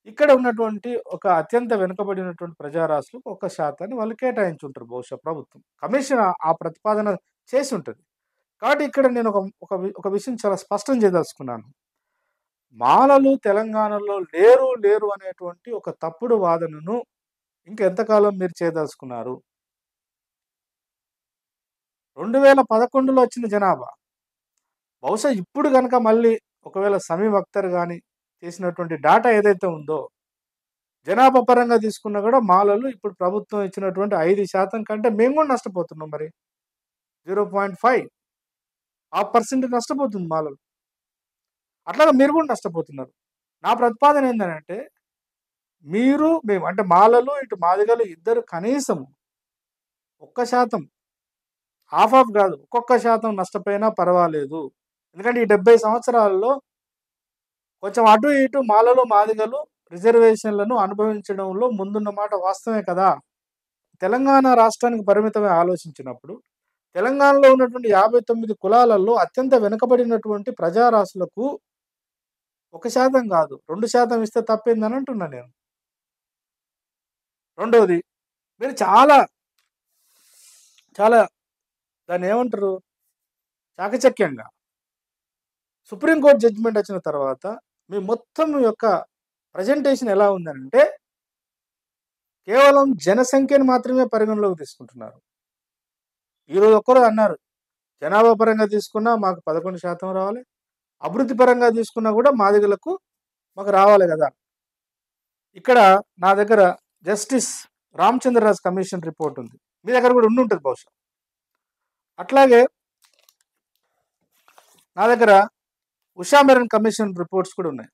ఇక్కడ ఉన్నటువంటి ఒక అత్యంత వెనుకబడినటువంటి ప్రజారాశులకు 1% వాళ్ళు కేటాయించుంటారు బహుశా ప్రభుత్వం. కమిషన్ ఆ ప్రతిపాదన చేసుంటది. కాబట్టి ఇక్కడ నేను ఒక విషయం చాలా స్పష్టం చేయదలుచుకున్నాను. మాలలు తెలంగాణలో లేరు అనేటువంటి ఒక తప్పుడు వాదనను ఇంకెంతకాలం మీరు చేయదలుచుకున్నారు? 2011లో వచ్చిన జనాభా. బహుశా ఇప్పుడు గనక మళ్ళీ ఒకవేళ సమీమ్ అఖ్తర్ గాని చేసినటువంటి డాటా ఏదైతే ఉందో, జనాభా పరంగా తీసుకున్నా కూడా మాలలు ఇప్పుడు ప్రభుత్వం ఇచ్చినటువంటి 5% కంటే మేము కూడా నష్టపోతున్నాం మరి. 0.5 % నష్టపోతుంది మాలలు. అట్లాగే మీరు కూడా నష్టపోతున్నారు. నా ప్రతిపాదన ఏందనంటే, మేము అంటే మాలలు, ఇటు మాదిగలు ఇద్దరు కనీసం 1%, హాఫ్ కాదు, ఒక్కొక్క శాతం నష్టపోయినా పర్వాలేదు. ఎందుకంటే ఈ 70 సంవత్సరాల్లో కొంచెం అటు ఇటు మాలలు, మాదిగలు రిజర్వేషన్‌లను అనుభవించడంలో ముందున్న మాట వాస్తవమే కదా! తెలంగాణ రాష్ట్రానికి పరిమితమై ఆలోచించినప్పుడు, తెలంగాణలో ఉన్నటువంటి 59 కులాలలో అత్యంత వెనుకబడినటువంటి ప్రజారాశులకు 1% కాదు, 2% ఇస్తే తప్పేందని అంటున్నా నేను. రెండోది, మీరు చాలా దాన్నేమంటారు, చాకచక్యంగా సుప్రీం కోర్ట్ జడ్జిమెంట్ వచ్చిన తర్వాత మీ మొత్తం యొక్క ప్రజెంటేషన్ ఎలా ఉందనంటే, కేవలం జనసంఖ్యను మాత్రమే పరిగణలోకి తీసుకుంటున్నారు. ఈరోజు ఒక్కరోజు అన్నారు, జనాభా పరంగా తీసుకున్నా మాకు 11% రావాలి, అభివృద్ధి పరంగా తీసుకున్నా కూడా మాదిగలకు మాకు రావాలి కదా. ఇక్కడ నా దగ్గర జస్టిస్ రామచంద్రరాజ్ కమిషన్ రిపోర్ట్ ఉంది. మీ దగ్గర కూడా ఉండుంటుంది బహుశా. అట్లాగే నా దగ్గర ఉషా మెరన్ కమిషన్ రిపోర్ట్స్ కూడా ఉన్నాయి.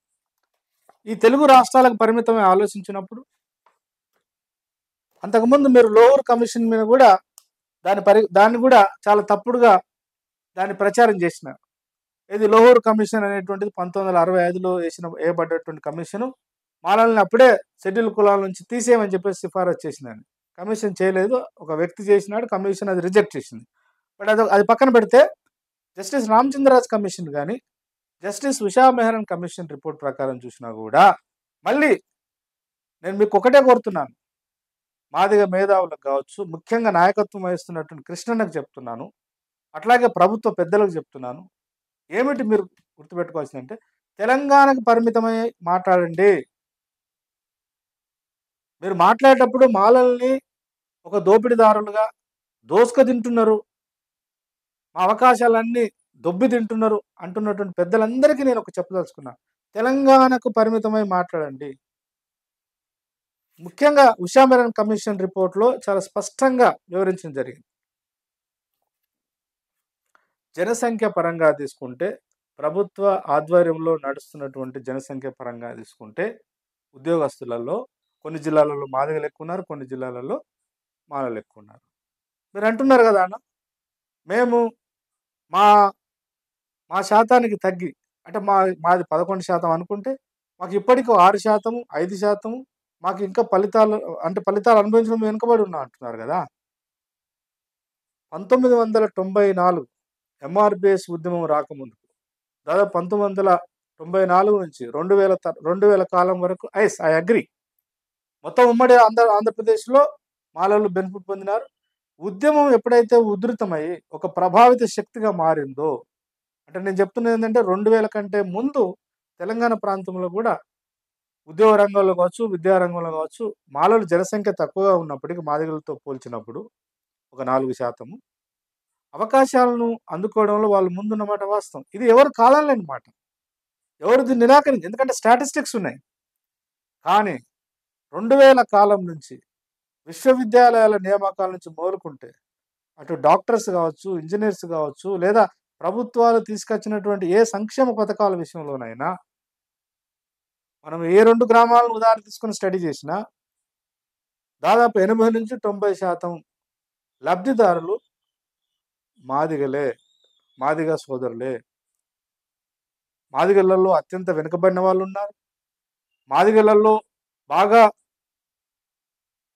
ఈ తెలుగు రాష్ట్రాలకు పరిమితమై ఆలోచించినప్పుడు, అంతకుముందు మీరు లోవర్ కమిషన్ మీద కూడా దాన్ని కూడా చాలా తప్పుడుగా దాన్ని ప్రచారం చేసినారు. ఇది లోవర్ కమిషన్ అనేటువంటిది 1965లో వేయబడ్డటువంటి కమిషను. మాలల్ని అప్పుడే షెడ్యూల్ కులాల నుంచి తీసేయమని చెప్పేసి సిఫారసు చేసినాను. కమిషన్ చేయలేదు, ఒక వ్యక్తి చేసినాడు, కమిషన్ అది రిజెక్ట్ చేసింది. బట్ అది పక్కన పెడితే, జస్టిస్ రామచంద్రరాజ్ కమిషన్ కానీ, justice Usha Mehreen commission report ప్రకారం చూసినా కూడా, మళ్ళీ నేను మీకు ఒకటే కోరుతున్నాను, మాదిగ మేధావులకు కావచ్చు, ముఖ్యంగా నాయకత్వం వహిస్తున్నటువంటి కృష్ణన్నకు చెప్తున్నాను, అట్లాగే ప్రభుత్వ పెద్దలకు చెప్తున్నాను, ఏమిటి మీరు గుర్తుపెట్టుకోవాల్సిందంటే, తెలంగాణకు పరిమితమై మాట్లాడండి. మీరు మాట్లాడేటప్పుడు మాలల్ని ఒక దోపిడిదారులుగా దోసుక తింటున్నారు, మా అవకాశాలన్నీ దొబ్బి తింటున్నారు అంటున్నటువంటి పెద్దలందరికీ నేను ఒక చెప్పదలుచుకున్నా, తెలంగాణకు పరిమితమై మాట్లాడండి. ముఖ్యంగా ఉషా మెరన్ కమిషన్ రిపోర్ట్లో చాలా స్పష్టంగా వివరించడం జరిగింది. జనసంఖ్య పరంగా తీసుకుంటే, ప్రభుత్వ ఆధ్వర్యంలో నడుస్తున్నటువంటి జనసంఖ్య పరంగా తీసుకుంటే, ఉద్యోగస్తులలో కొన్ని జిల్లాలలో మాదిగలు ఎక్కువ ఉన్నారు, కొన్ని జిల్లాలలో మాలలు ఎక్కువ ఉన్నారు. మీరు అంటున్నారు కదా అన్న, మేము మా మా శాతానికి తగ్గి, అంటే మాది 11% అనుకుంటే, మాకు ఇప్పటికి 6%, 5%, మాకు ఇంకా ఫలితాలు అనుభవించడం వెనుకబడి ఉన్నాం అంటున్నారు కదా. 1994 ఎంఆర్పిఎస్ ఉద్యమం రాకముందుకు, దాదాపు 1994 నుంచి 2000 కాలం వరకు ఐ అగ్రి, మొత్తం ఉమ్మడి ఆంధ్రప్రదేశ్లో మాలలు బెనిఫిట్ పొందినారు. ఉద్యమం ఎప్పుడైతే ఉధృతమై ఒక ప్రభావిత శక్తిగా మారిందో, అంటే నేను చెప్తున్నది ఏంటంటే, 2000 కంటే ముందు తెలంగాణ ప్రాంతంలో కూడా ఉద్యోగ రంగంలో కావచ్చు, విద్యారంగంలో కావచ్చు, మాలలు జనసంఖ్య తక్కువగా ఉన్నప్పటికీ మాదిగలతో పోల్చినప్పుడు ఒక 4%. అవకాశాలను అందుకోవడంలో వాళ్ళు ముందున్నమాట వాస్తవం. ఇది ఎవరు కాదనలేని మాట. ఎవరు దీన్ని ఎందుకంటే స్టాటిస్టిక్స్ ఉన్నాయి. కానీ 2000 కాలం నుంచి విశ్వవిద్యాలయాల నియామకాల నుంచి మొదలుకుంటే అటు డాక్టర్స్ గావచ్చు, ఇంజినీర్స్ గావచ్చు, లేదా ప్రభుత్వాలు తీసుకొచ్చినటువంటి ఏ సంక్షేమ పథకాల విషయంలోనైనా మనం ఏ 2 గ్రామాలను ఉదాహరణ తీసుకొని స్టడీ చేసినా దాదాపు 80-90% లబ్ధిదారులు మాదిగలే. మాదిగ సోదరులే. మాదిగలలో అత్యంత వెనుకబడిన వాళ్ళున్నారు. మాదిగలలో బాగా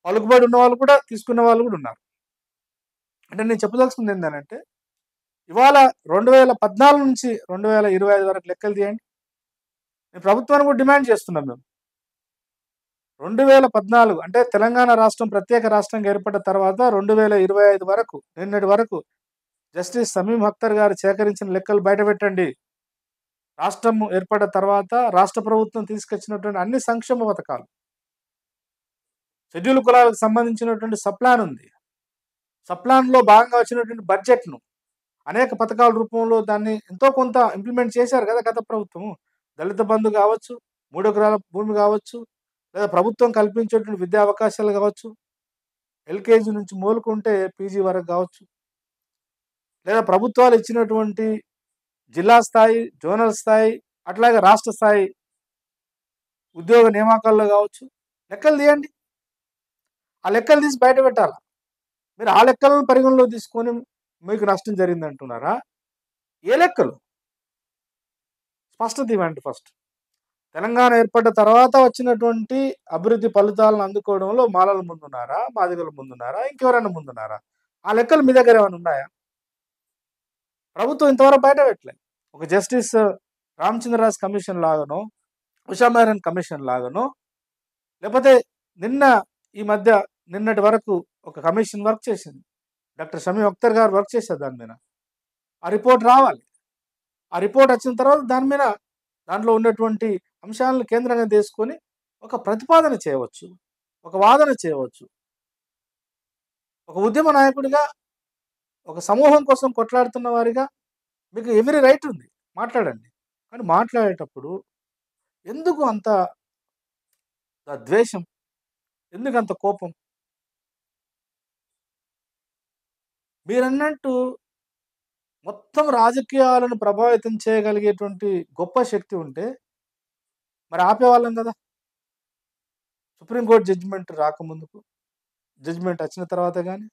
పలుకుబడి ఉన్న వాళ్ళు కూడా తీసుకున్న వాళ్ళు కూడా ఉన్నారు. అంటే నేను చెప్పదలుచుకుంది ఏందనంటే, ఇవాళ 2014 నుంచి 2025 వరకు లెక్కలు తీయండి. నేను ప్రభుత్వాన్ని కూడా డిమాండ్ చేస్తున్నాం మేము. 2014 అంటే తెలంగాణ రాష్ట్రం ప్రత్యేక రాష్ట్రంగా ఏర్పడ్డ తర్వాత 2025 వరకు, నిన్నటి వరకు జస్టిస్ సమీం అఖ్తర్ గారు సేకరించిన లెక్కలు బయటపెట్టండి. రాష్ట్రం ఏర్పడ్డ తర్వాత రాష్ట్ర ప్రభుత్వం తీసుకొచ్చినటువంటి అన్ని సంక్షేమ పథకాలు, షెడ్యూల్ కులాలకు సంబంధించినటువంటి సప్లాన్ ఉంది. సప్లాన్‌లో భాగంగా వచ్చినటువంటి బడ్జెట్‌ను అనేక పథకాల రూపంలో దాన్ని ఎంతో కొంత ఇంప్లిమెంట్ చేశారు కదా గత ప్రభుత్వం. దళిత బంధు కావచ్చు, 3 ఎకరాల భూమి కావచ్చు, లేదా ప్రభుత్వం కల్పించేటువంటి విద్యా అవకాశాలు కావచ్చు, ఎల్‌కేజీ నుంచి మొదలుకుంటే పీజీ వరకు కావచ్చు, లేదా ప్రభుత్వాలు ఇచ్చినటువంటి జిల్లా స్థాయి, జోనల్ స్థాయి, అట్లాగే రాష్ట్ర స్థాయి ఉద్యోగ నియామకాల్లో కావచ్చు. లెక్కలు తీయండి. ఆ లెక్కలు తీసి బయట పెట్టాలా. మీరు ఆ లెక్కలను పరిగణలోకి తీసుకొని మీకు నష్టం జరిగిందంటున్నారా? ఏ లెక్కలు? స్పష్టత ఇవ్వండి ఫస్ట్. తెలంగాణ ఏర్పడ్డ తర్వాత వచ్చినటువంటి అభివృద్ధి ఫలితాలను అందుకోవడంలో మాలలు ముందున్నారా? మాదిగలు ముందున్నారా? ఇంకెవరైనా ముందున్నారా? ఆ లెక్కలు మీ దగ్గర ఏమైనా ఉన్నాయా? ప్రభుత్వం ఇంతవరకు బయట పెట్టలే. ఒక జస్టిస్ రామచంద్రరాజ్ కమిషన్ లాగానో, ఉషా మేనన్ కమిషన్ లాగానో, లేకపోతే ఈ మధ్య నిన్నటి వరకు ఒక కమిషన్ వర్క్ చేసింది. డాక్టర్ షమీమ్ అఖ్తర్ గారు వర్క్ చేశారు దాని మీద. ఆ రిపోర్ట్ రావాలి. ఆ రిపోర్ట్ వచ్చిన తర్వాత దాంట్లో ఉన్నటువంటి అంశాలను కేంద్రంగా తీసుకొని ఒక ప్రతిపాదన చేయవచ్చు, ఒక వాదన చేయవచ్చు. ఒక ఉద్యమ నాయకుడిగా, ఒక సమూహం కోసం కొట్లాడుతున్న వారిగా మీకు ఎవ్రీ రైట్ ఉంది, మాట్లాడండి. కానీ మాట్లాడేటప్పుడు ఎందుకు అంత ద్వేషం? ఎందుకు అంత కోపం? మీరన్నట్టు మొత్తం రాజకీయాలను ప్రభావితం చేయగలిగేటువంటి గొప్ప శక్తి ఉంటే మరి ఆపేవాళ్ళం కదా. సుప్రీంకోర్టు జడ్జిమెంట్ రాకముందుకు, జడ్జిమెంట్ వచ్చిన తర్వాత కానీ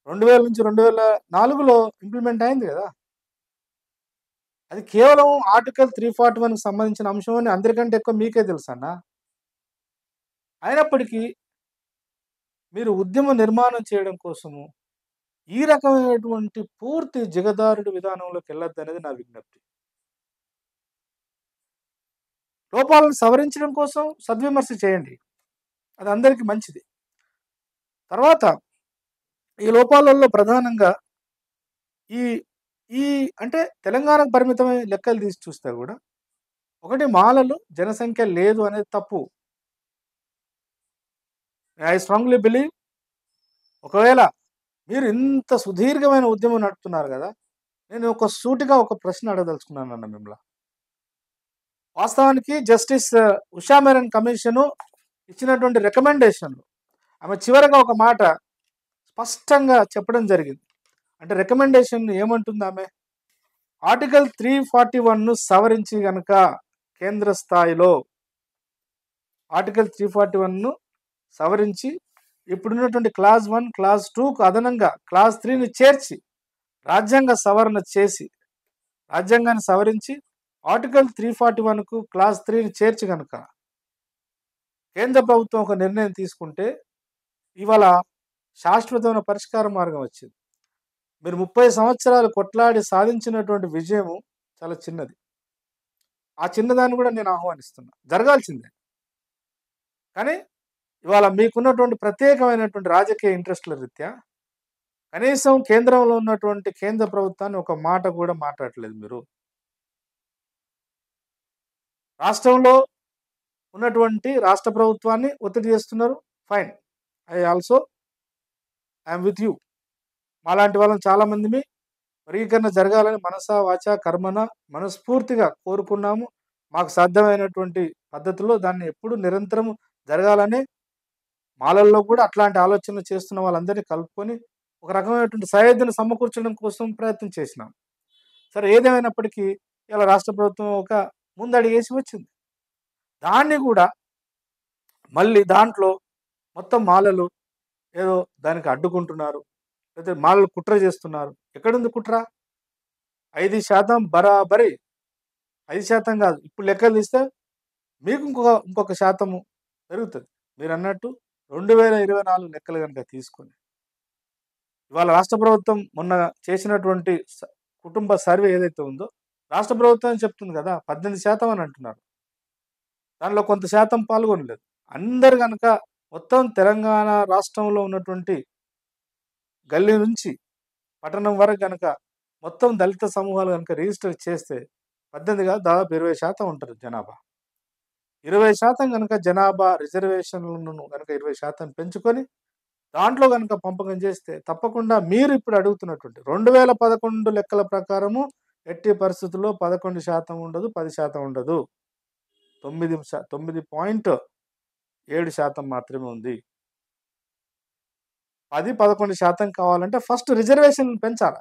2000 నుంచి 2004లో ఇంప్లిమెంట్ అయింది కదా. అది కేవలం ఆర్టికల్ 341కి సంబంధించిన అంశం అని అందరికంటే ఎక్కువ మీకే తెలుసన్నా. అయినప్పటికీ మీరు ఉద్యమ నిర్మాణం చేయడం కోసము ఈ రకమైనటువంటి పూర్తి జిగదారుడు విధానంలోకి వెళ్ళొద్దనేది నా విజ్ఞప్తి. లోపాలను సవరించడం కోసం సద్విమర్శ చేయండి, అది అందరికీ మంచిది. తర్వాత ఈ లోపాలలో ప్రధానంగా ఈ ఈ అంటే తెలంగాణకు పరిమితమైన లెక్కలు తీసి చూస్తే కూడా ఒకటి, మాలలు జనసంఖ్య లేదు అనేది తప్పు. ఐ స్ట్రాంగ్లీ బిలీవ్, ఒకవేళ మీరు ఇంత సుదీర్ఘమైన ఉద్యమం నడుపుతున్నారు కదా, నేను సూటిగా ఒక ప్రశ్న అడగదలుచుకున్నానన్న మిమ్మల్ని. వాస్తవానికి జస్టిస్ ఉషా మేనన్ కమిషను ఇచ్చినటువంటి రికమెండేషన్లు, ఆమె చివరగా ఒక మాట స్పష్టంగా చెప్పడం జరిగింది. అంటే రికమెండేషన్ ఏమంటుంది ఆమె? ఆర్టికల్ 341ను సవరించి కనుక కేంద్ర స్థాయిలో ఆర్టికల్ 341ను సవరించి ఇప్పుడున్నటువంటి క్లాజ్ 1, క్లాజ్ 2కు అదనంగా క్లాజ్ 3ని చేర్చి రాజ్యాంగ సవరణ చేసి, రాజ్యాంగాన్ని సవరించి ఆర్టికల్ 341కు క్లాజ్ 3ని చేర్చి కనుక కేంద్ర ప్రభుత్వం ఒక నిర్ణయం తీసుకుంటే ఇవాళ శాశ్వతమైన పరిష్కార మార్గం వచ్చింది. మీరు 30 సంవత్సరాలు కొట్లాడి సాధించినటువంటి విజయము చాలా చిన్నది. ఆ చిన్నదాన్ని కూడా నేను ఆహ్వానిస్తున్నా, జరగాల్సిందే. కానీ ఇవాళ మీకున్నటువంటి ప్రత్యేకమైనటువంటి రాజకీయ ఇంట్రెస్ట్ల రీత్యా కనీసం కేంద్రంలో ఉన్నటువంటి కేంద్ర ప్రభుత్వాన్ని ఒక మాట కూడా మాట్లాడలేదు మీరు. రాష్ట్రంలో ఉన్నటువంటి రాష్ట్ర ప్రభుత్వాన్ని ఒత్తిడి చేస్తున్నారు. Fine, I'm with you. మాలాంటి వాళ్ళని చాలామంది వర్గీకరణ జరగాలని మనసా, వాచా, కర్మన మనస్ఫూర్తిగా కోరుకున్నాము. మాకు సాధ్యమైనటువంటి పద్ధతిలో దాన్ని ఎప్పుడు నిరంతరం జరగాలని మాలల్లో కూడా అట్లాంటి ఆలోచనలు చేస్తున్న వాళ్ళందరినీ కలుపుకొని ఒక రకమైనటువంటి సయోధ్యను సమకూర్చడం కోసం ప్రయత్నం చేసినాం. సరే ఏదేమైనప్పటికీ ఇలా రాష్ట్ర ప్రభుత్వం ఒక ముందడుగేసి వచ్చింది. దాన్ని కూడా మళ్ళీ దాంట్లో మొత్తం మాలలు ఏదో దానికి అడ్డుకుంటున్నారు. లేతే మాలలు కుట్ర చేస్తున్నారు. ఎక్కడుంది కుట్ర? 5% బరాబరి. 5% కాదు. ఇప్పుడు లెక్కలు తీస్తే మీకు ఇంకొక శాతము పెరుగుతది. మీరన్నట్టు 2024 లెక్కలు గనుక తీసుకొని ఇవాళ రాష్ట్ర ప్రభుత్వం మొన్న చేసినటువంటి కుటుంబ సర్వే ఏదైతే ఉందో రాష్ట్ర ప్రభుత్వం చెప్తుంది కదా 18% అని అంటున్నారు. దానిలో కొంత శాతం పాల్గొనలేదు. అందరు గనక మొత్తం తెలంగాణ రాష్ట్రంలో ఉన్నటువంటి గల్లీ నుంచి పట్టణం వరకు గనక మొత్తం దళిత సమూహాలు గనక రిజిస్టర్ చేస్తే 18 కాదు దాదాపు 20% ఉంటారు జనాభా. 20% గనక జనాభా రిజర్వేషన్లను గనక 20% పెంచుకొని దాంట్లో గనక పంపకం చేస్తే తప్పకుండా మీరు ఇప్పుడు అడుగుతున్నటువంటి 2011 లెక్కల ప్రకారము ఎట్టి పరిస్థితుల్లో 11% ఉండదు, 10% ఉండదు. 9.7% మాత్రమే ఉంది. 10-11% కావాలంటే ఫస్ట్ రిజర్వేషన్ పెంచాలి.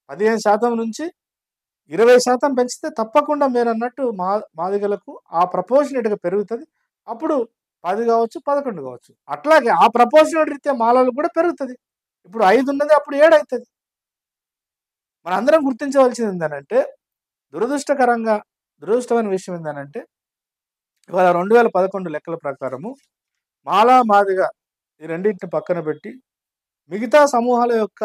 15% నుంచి 20% పెంచితే తప్పకుండా మీరన్నట్టు మాదిగలకు ఆ ప్రపోర్షనేట్‌గా పెరుగుతది. అప్పుడు 10 కావచ్చు, 11 కావచ్చు. అట్లాగే ఆ ప్రపోర్షనేట్ రీత్యా మాలలు కూడా పెరుగుతది. ఇప్పుడు 5 ఉన్నది అప్పుడు 7 అయితది. మనందరం గుర్తించవలసింది ఏందనంటే దురదృష్టమైన విషయం ఏందనంటే ఇవాళ 2011 లెక్కల ప్రకారము మాల, మాదిగ ఈ రెండింటిని పక్కన పెట్టి మిగతా సమూహాల యొక్క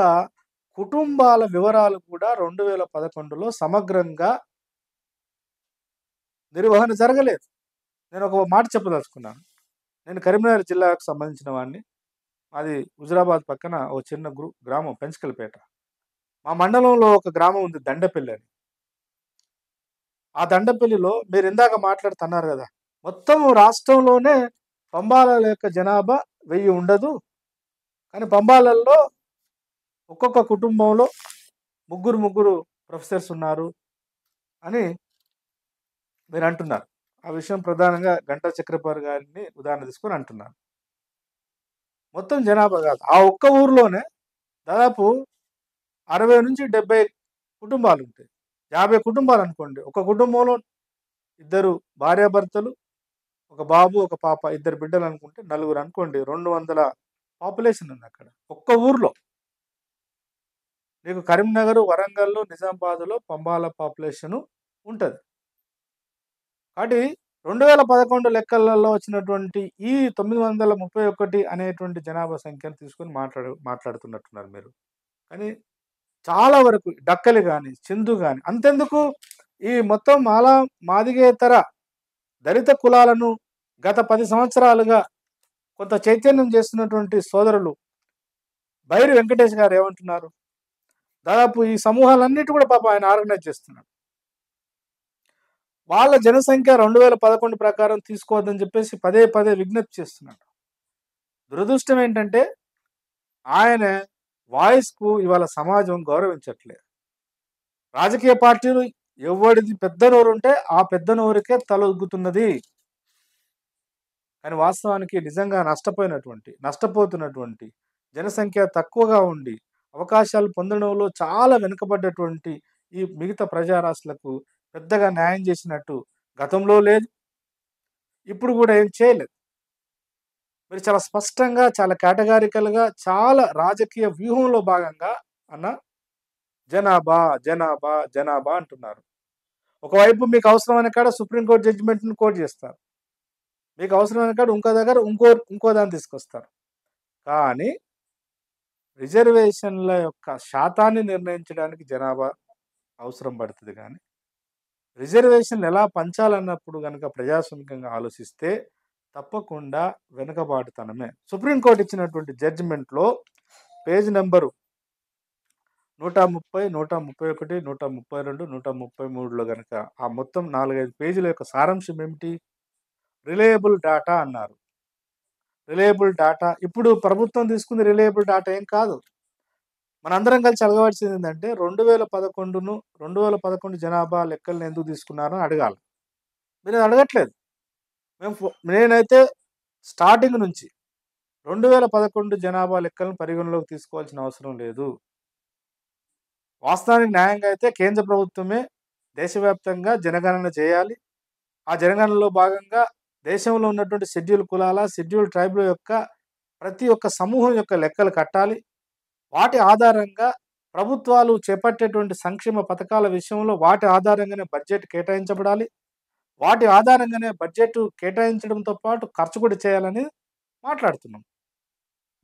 కుటుంబాల వివరాలు కూడా 2011లో సమగ్రంగా నిర్వహణ జరగలేదు. నేను ఒక మాట చెప్పదలుచుకున్నాను. నేను కరీంనగర్ జిల్లాకు సంబంధించిన వాడిని. మాది హుజురాబాద్ పక్కన ఓ చిన్న గ్రామం పెంచకలపేట. మా మండలంలో ఒక గ్రామం ఉంది దండపల్లి అని. ఆ దండపల్లిలో మీరు ఇందాక మాట్లాడుతున్నారు కదా! మొత్తం రాష్ట్రంలోనే పంబాల యొక్క జనాభా 1000 ఉండదు. కానీ పంబాలల్లో ఒక్కొక్క కుటుంబంలో ముగ్గురు ప్రొఫెసర్స్ ఉన్నారు అని మీరు అంటున్నారు. ఆ విషయం ప్రధానంగా గంటా చక్రపాణి గారిని ఉదాహరణ తీసుకొని అంటున్నారు. మొత్తం జనాభా కాదు. ఆ ఒక్క ఊర్లోనే దాదాపు 60-70 కుటుంబాలు ఉంటాయి. 50 కుటుంబాలు అనుకోండి. ఒక కుటుంబంలో ఇద్దరు భార్యాభర్తలు, ఒక బాబు, ఒక పాప, ఇద్దరు బిడ్డలు అనుకుంటే నలుగురు అనుకోండి. 200 పాపులేషన్ ఉంది అక్కడ. ఒక్క ఊర్లో. మీకు కరీంనగర్, వరంగల్, నిజామాబాద్‌లో పంబాల పాపులేషన్ ఉంటది. కాబట్టి 2011 లెక్కలలో వచ్చినటువంటి ఈ 931 అనేటువంటి జనాభా సంఖ్యను తీసుకొని మాట్లాడుతున్నట్టున్నారు మీరు. కానీ చాలా వరకు డక్కలి గాని, సింధు గాని అంతెందుకు ఈ మొత్తం మాదిగేతర దళిత కులాలను గత 10 సంవత్సరాలుగా కొంత చైతన్యం చేస్తున్నటువంటి సోదరులు బైరి వెంకటేష్ గారు ఏమంటున్నారు? దాదాపు ఈ సమూహాలన్నిటి కూడా పాపం ఆయన ఆర్గనైజ్ చేస్తున్నాడు. వాళ్ళ జనసంఖ్య 2011 ప్రకారం తీసుకోవద్దని చెప్పేసి పదే విజ్ఞప్తి చేస్తున్నాడు. దురదృష్టం ఏంటంటే ఆయన వాయిస్‌కు ఇవాళ సమాజం గౌరవించట్లేదు. రాజకీయ పార్టీలు ఎవడిది పెద్ద నోరుంటే ఆ పెద్ద నోరుకే తలొగ్గుతున్నది. కానీ వాస్తవానికి నిజంగా నష్టపోతున్నటువంటి జనసంఖ్య తక్కువగా ఉండి అవకాశాలు పొందడంలో చాలా వెనుకబడ్డటువంటి ఈ మిగతా ప్రజారాశులకు పెద్దగా న్యాయం చేసినట్టు గతంలో లేదు. ఇప్పుడు కూడా ఏం చేయలేదు. మీరు చాలా స్పష్టంగా, చాలా కేటగారికల్‌గా, చాలా రాజకీయ వ్యూహంలో భాగంగా జనాభా అంటున్నారు. ఒకవైపు మీకు అవసరమైన కాడ సుప్రీం కోర్ట్ జడ్జిమెంట్‌ని కోట్ చేస్తారు. మీకు అవసరమైన కాడ ఇంకో దగ్గర ఇంకో దాన్ని తీసుకొస్తారు. కానీ రిజర్వేషన్ల యొక్క శాతాన్ని నిర్ణయించడానికి జనాభా అవసరం పడుతుంది గానీ, రిజర్వేషన్లు ఎలా పంచాలన్నప్పుడు గనక ప్రజాస్వామికంగా ఆలోచిస్తే తప్పకుండా వెనుకబాటుతనమే. సుప్రీం కోర్ట్ ఇచ్చినటువంటి జడ్జిమెంట్‌లో పేజ్ నంబరు 130, 131, 132, 133లో గనక ఆ మొత్తం 4, 5 పేజీల యొక్క సారాంశం ఏమిటి? రిలయబుల్ డాటా అన్నారు. రిలయబుల్ డాటా ఇప్పుడు ప్రభుత్వం తీసుకుంది రిలయబుల్ డాటా ఏం కాదు. మనందరం కలిసి అడగవలసింది ఏందంటే 2011ను 2011 జనాభా లెక్కలను ఎందుకు తీసుకున్నారో అని అడగాలి. మీరది అడగట్లేదు. నేనైతే స్టార్టింగ్ నుంచి 2011 జనాభా లెక్కలను పరిగణలోకి తీసుకోవాల్సిన అవసరం లేదు. వాస్తవానికి న్యాయంగా అయితే కేంద్ర ప్రభుత్వమే దేశవ్యాప్తంగా జనగణన చేయాలి. ఆ జనగణనలో భాగంగా దేశంలో ఉన్నటువంటి షెడ్యూల్ కులాల, షెడ్యూల్ ట్రైబ్‌ల యొక్క ప్రతి ఒక్క సమూహం యొక్క లెక్కలు కట్టాలి. వాటి ఆధారంగా ప్రభుత్వాలు చేపట్టేటువంటి సంక్షేమ పథకాల విషయంలో వాటి ఆధారంగానే బడ్జెట్ కేటాయించబడాలి. వాటి ఆధారంగానే బడ్జెట్ కేటాయించడంతో పాటు ఖర్చు కూడా చేయాలని మాట్లాడుతున్నాం.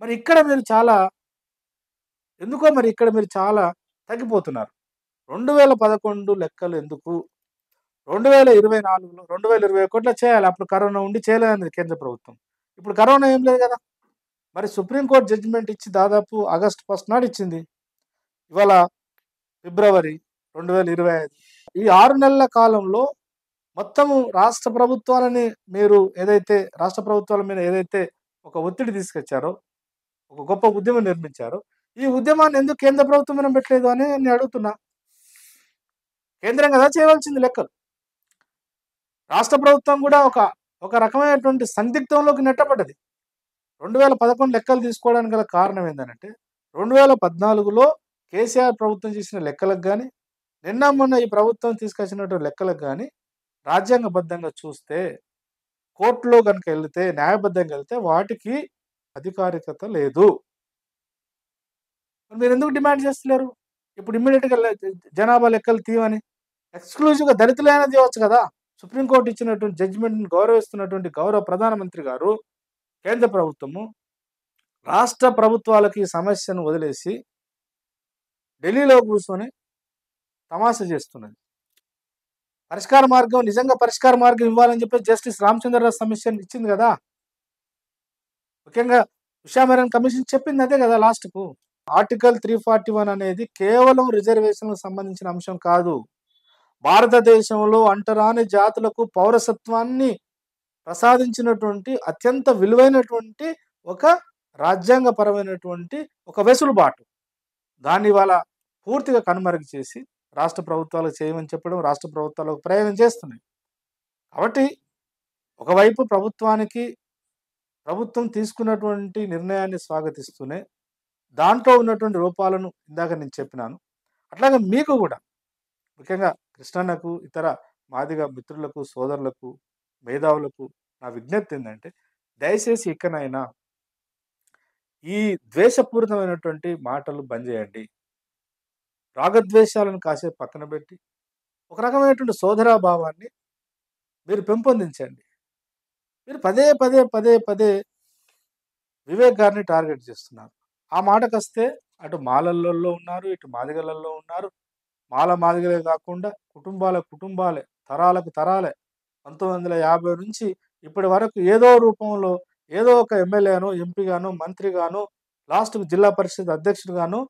మరి ఇక్కడ మీరు చాలా ఎందుకో మరి ఇక్కడ మీరు చాలా తగ్గిపోతున్నారు. 2011 లెక్కలు ఎందుకు? 2024లో 2021లో చేయాలి. అప్పుడు కరోనా ఉండి చేయలేదన్నది కేంద్ర ప్రభుత్వం. ఇప్పుడు కరోనా ఏం లేదు గదా! మరి సుప్రీం కోర్ట్ జడ్జిమెంట్ ఇచ్చి దాదాపు ఆగస్ట్ 1 నాడు ఇచ్చింది. ఇవాళ ఫిబ్రవరి 2025. ఈ 6 నెలల కాలంలో మొత్తము రాష్ట్ర ప్రభుత్వాల మీద ఏదైతే ఒక ఒత్తిడి తీసుకొచ్చారో, ఒక గొప్ప ఉద్యమం నిర్మించారో, ఈ ఉద్యమాన్ని ఎందుకు కేంద్ర ప్రభుత్వం మీద పెట్టలేదు అని నేను అడుగుతున్నా. కేంద్రం కదా చేయవలసింది లెక్కలు. రాష్ట్ర ప్రభుత్వం కూడా ఒక రకమైనటువంటి సందిగ్ధంలోకి నెట్టబడ్డది. 2011 లెక్కలు తీసుకోవడానికి గల కారణం ఏందనంటే, 2014లో కేసీఆర్ ప్రభుత్వం చేసిన లెక్కలకు గాని, నిన్న మొన్న ఈ ప్రభుత్వం తీసుకొచ్చినటువంటి లెక్కలకు గాని, రాజ్యాంగబద్ధంగా చూస్తే, కోర్టులో గనుక ఎళ్తే, న్యాయబద్ధంగా ఎళ్తే వాటికి అధికారికత లేదు. మరి మీరెందుకు డిమాండ్ చేస్తలేరు? ఇప్పుడు ఇమ్మీడియేట్‌గా జనాభా లెక్కలు తీయమని. ఎక్స్‌క్లూజివ్‌గా దళితులైనా తీయవచ్చు కదా! సుప్రీం కోర్ట్ ఇచ్చినటువంటి జడ్జిమెంట్‌ని గౌరవిస్తున్నటువంటి గౌరవ ప్రధానమంత్రి గారు, కేంద్ర ప్రభుత్వము రాష్ట్ర ప్రభుత్వాలకి ఈ సమస్యను వదిలేసి ఢిల్లీలో కూర్చొని తమాషా చేస్తున్నది. నిజంగా పరిష్కార మార్గం ఇవ్వాలని చెప్పి జస్టిస్ రామచంద్రరావు కమిషన్ ఇచ్చింది కదా! ముఖ్యంగా ఉషా మేనన్ కమిషన్ చెప్పింది అదే కదా లాస్ట్‌కు. ఆర్టికల్ 341 అనేది కేవలం రిజర్వేషన్‌లకు సంబంధించిన అంశం కాదు. భారతదేశంలో అంటరాని జాతులకు పౌరసత్వాన్ని ప్రసాదించినటువంటి అత్యంత విలువైనటువంటి ఒక రాజ్యాంగపరమైనటువంటి ఒక వెసులుబాటు. దాన్ని ఇవాళ పూర్తిగా కనుమరుగు చేసి రాష్ట్ర ప్రభుత్వాలకు చేయమని చెప్పడం, రాష్ట్ర ప్రభుత్వాలు ప్రయోగం చేస్తున్నాయి. కాబట్టి ఒకవైపు ప్రభుత్వం తీసుకున్నటువంటి నిర్ణయాన్ని స్వాగతిస్తూనే, దాంట్లో ఉన్నటువంటి లోపాలను ఇందాక నేను చెప్పినాను. అట్లాగే మీకు కూడా ముఖ్యంగా కృష్ణన్నకు, ఇతర మాదిగ మిత్రులకు, సోదరులకు, మేధావులకు నా విజ్ఞప్తి ఏందంటే, దయచేసి ఇకనైనా ఈ ద్వేషపూరితమైనటువంటి మాటలు బంద్ చేయండి. రాగద్వేషాలను కాసేపు పక్కన పెట్టి, ఒక రకమైనటువంటి సోదరాభావాన్ని మీరు పెంపొందించండి. మీరు పదే వివేక్ గారిని టార్గెట్ చేస్తున్నారు. ఆ మాటకొస్తే అటు మాలలలో ఉన్నారు, ఇటు మాదిగలలో ఉన్నారు. మాదిగలే కాకుండా కుటుంబాలే, తరాలకు తరాలే 1950 నుంచి ఇప్పటి వరకు ఏదో రూపంలో ఏదో ఒక ఎమ్మెల్యేనో, ఎంపీగానో, మంత్రిగానో, లాస్ట్‌కు జిల్లా పరిషత్ అధ్యక్షుడుగానో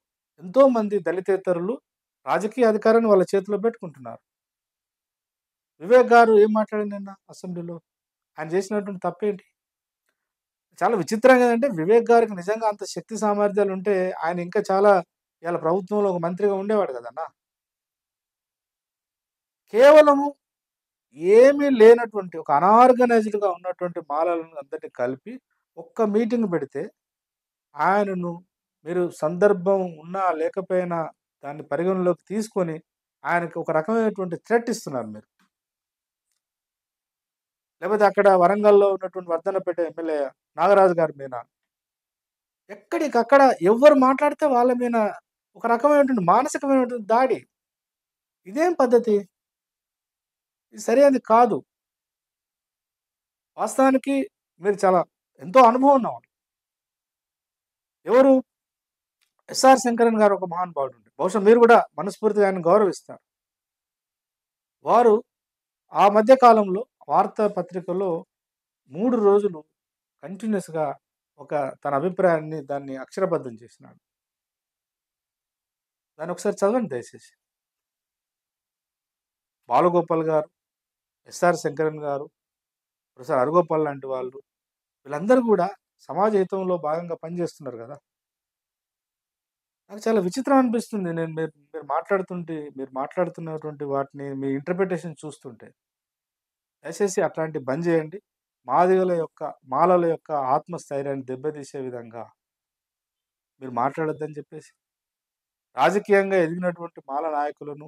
ఎంతోమంది దళితేతరులు రాజకీయ అధికారాన్ని వాళ్ళ చేతిలో పెట్టుకుంటున్నారు. వివేక్ గారు ఏం మాట్లాడిండు నిన్న అసెంబ్లీలో? ఆయన చేసినటువంటి తప్పేంటి? చాలా విచిత్రంగా ఏంటంటే వివేక్ గారికి నిజంగా అంత శక్తి సామర్థ్యాలుంటే ఆయన ఇంకా చాలా ఇవాళ ప్రభుత్వంలో ఒక మంత్రిగా ఉండేవాడు కదన్నా! కేవలము ఏమీ లేనటువంటి ఒక అనార్గనైజ్డ్‌గా ఉన్నటువంటి మాలలను అందరిని కలిపి ఒక్క మీటింగ్ పెడితే ఆయనను మీరు సందర్భం ఉన్నా లేకపోయినా దాన్ని పరిగణలోకి తీసుకొని ఆయనకి ఒక రకమైనటువంటి థ్రెట్ ఇస్తున్నారు మీరు. లేకపోతే అక్కడ వరంగల్‌లో ఉన్నటువంటి వర్ధన్నపేట ఎమ్మెల్యే నాగరాజు గారి మీద ఎక్కడికక్కడ ఎవ్వరు మాట్లాడితే వాళ్ళ మీద ఒక రకమైనటువంటి మానసికమైనటువంటి దాడి. ఇదేం పద్ధతి? ఇది సరైనది కాదు. వాస్తవానికి మీరు చాలా ఎంతో అనుభవం ఉన్నవాళ్ళు. ఎవరు? ఎస్ఆర్ శంకరన్ గారు ఒక మహానుభావుడు. బహుశా మీరు కూడా మనస్ఫూర్తిగా ఆయనను గౌరవిస్తారు. వారు ఆ మధ్య కాలంలో వార్తాపత్రికలో 3 రోజులు కంటిన్యూయస్‌గా తన అభిప్రాయాన్ని దాన్ని అక్షరబద్ధం చేసినాడు. దాన్ని ఒకసారి చదవండి దయచేసి. బాలగోపాల్ గారు, ఎస్ఆర్ శంకరన్ గారు, ప్రొఫెసర్ హరగోపాల్ లాంటి వాళ్ళు వీళ్ళందరూ కూడా సమాజ హితంలో భాగంగా పనిచేస్తున్నారు కదా! నాకు చాలా విచిత్రం అనిపిస్తుంది. నేను మీరు మాట్లాడుతున్నటువంటి వాటిని మీ ఇంటర్ప్రిటేషన్ చూస్తుంటే. దయచేసి అట్లాంటివి బంద్ చేయండి. మాలల యొక్క ఆత్మస్థైర్యాన్ని దెబ్బతీసే విధంగా మీరు మాట్లాడొద్దని చెప్పేసి. రాజకీయంగా ఎదిగినటువంటి మాల నాయకులను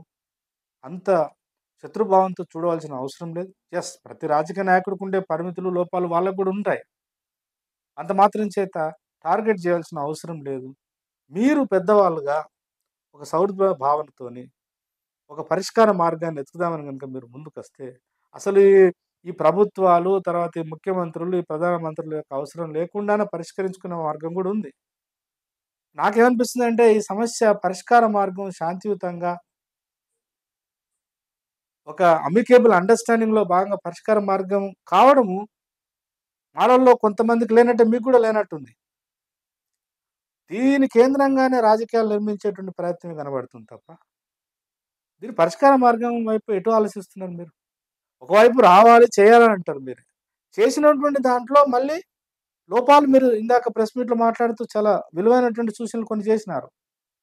అంత శత్రుభావంతో చూడవలసిన అవసరం లేదు. ప్రతి రాజకీయ నాయకుడికి ఉండే పరిమితులు, లోపాలు వాళ్ళకి గూడా ఉంటాయి. అంత మాత్రం చేత టార్గెట్ చేయాల్సిన అవసరం లేదు. మీరు పెద్దవాళ్ళుగా ఒక సౌహృద భావనతోని, ఒక పరిష్కార మార్గాన్ని ఎతుకుదామని గనుక మీరు ముందుకొస్తే, అసలు ఈ ప్రభుత్వాలు, తర్వాత ఈ ముఖ్యమంత్రులు, ఈ ప్రధానమంత్రుల యొక్క అవసరం లేకుండానే పరిష్కరించుకునే మార్గం గూడా ఉంది. నాకేమనిపిస్తుందంటే, ఈ సమస్య పరిష్కార మార్గం శాంతియుతంగా ఒక అమికేబుల్ అండర్‌స్టాండింగ్‌లో భాగంగా పరిష్కార మార్గం కావడము మాలోల్లో కొంతమందికి లేనట్టే మీకు గూడా లేనట్టుంది. దీని కేంద్రంగానే రాజకీయాలు నిర్మించేటువంటి ప్రయత్నమే కనబడుతుంది తప్ప, దీని పరిష్కార మార్గం వైపు ఎటు ఆలోచిస్తున్నారు మీరు? ఒకవైపు రావాలి, చేయాలని అంటారు మీరు. చేసినటువంటి దాంట్లో మళ్ళీ లోపాలు మీరు ఇందాక ప్రెస్ మీట్‌లో మాట్లాడుతూ చాలా విలువైనటువంటి సూచనలు కొన్ని చేసినారు.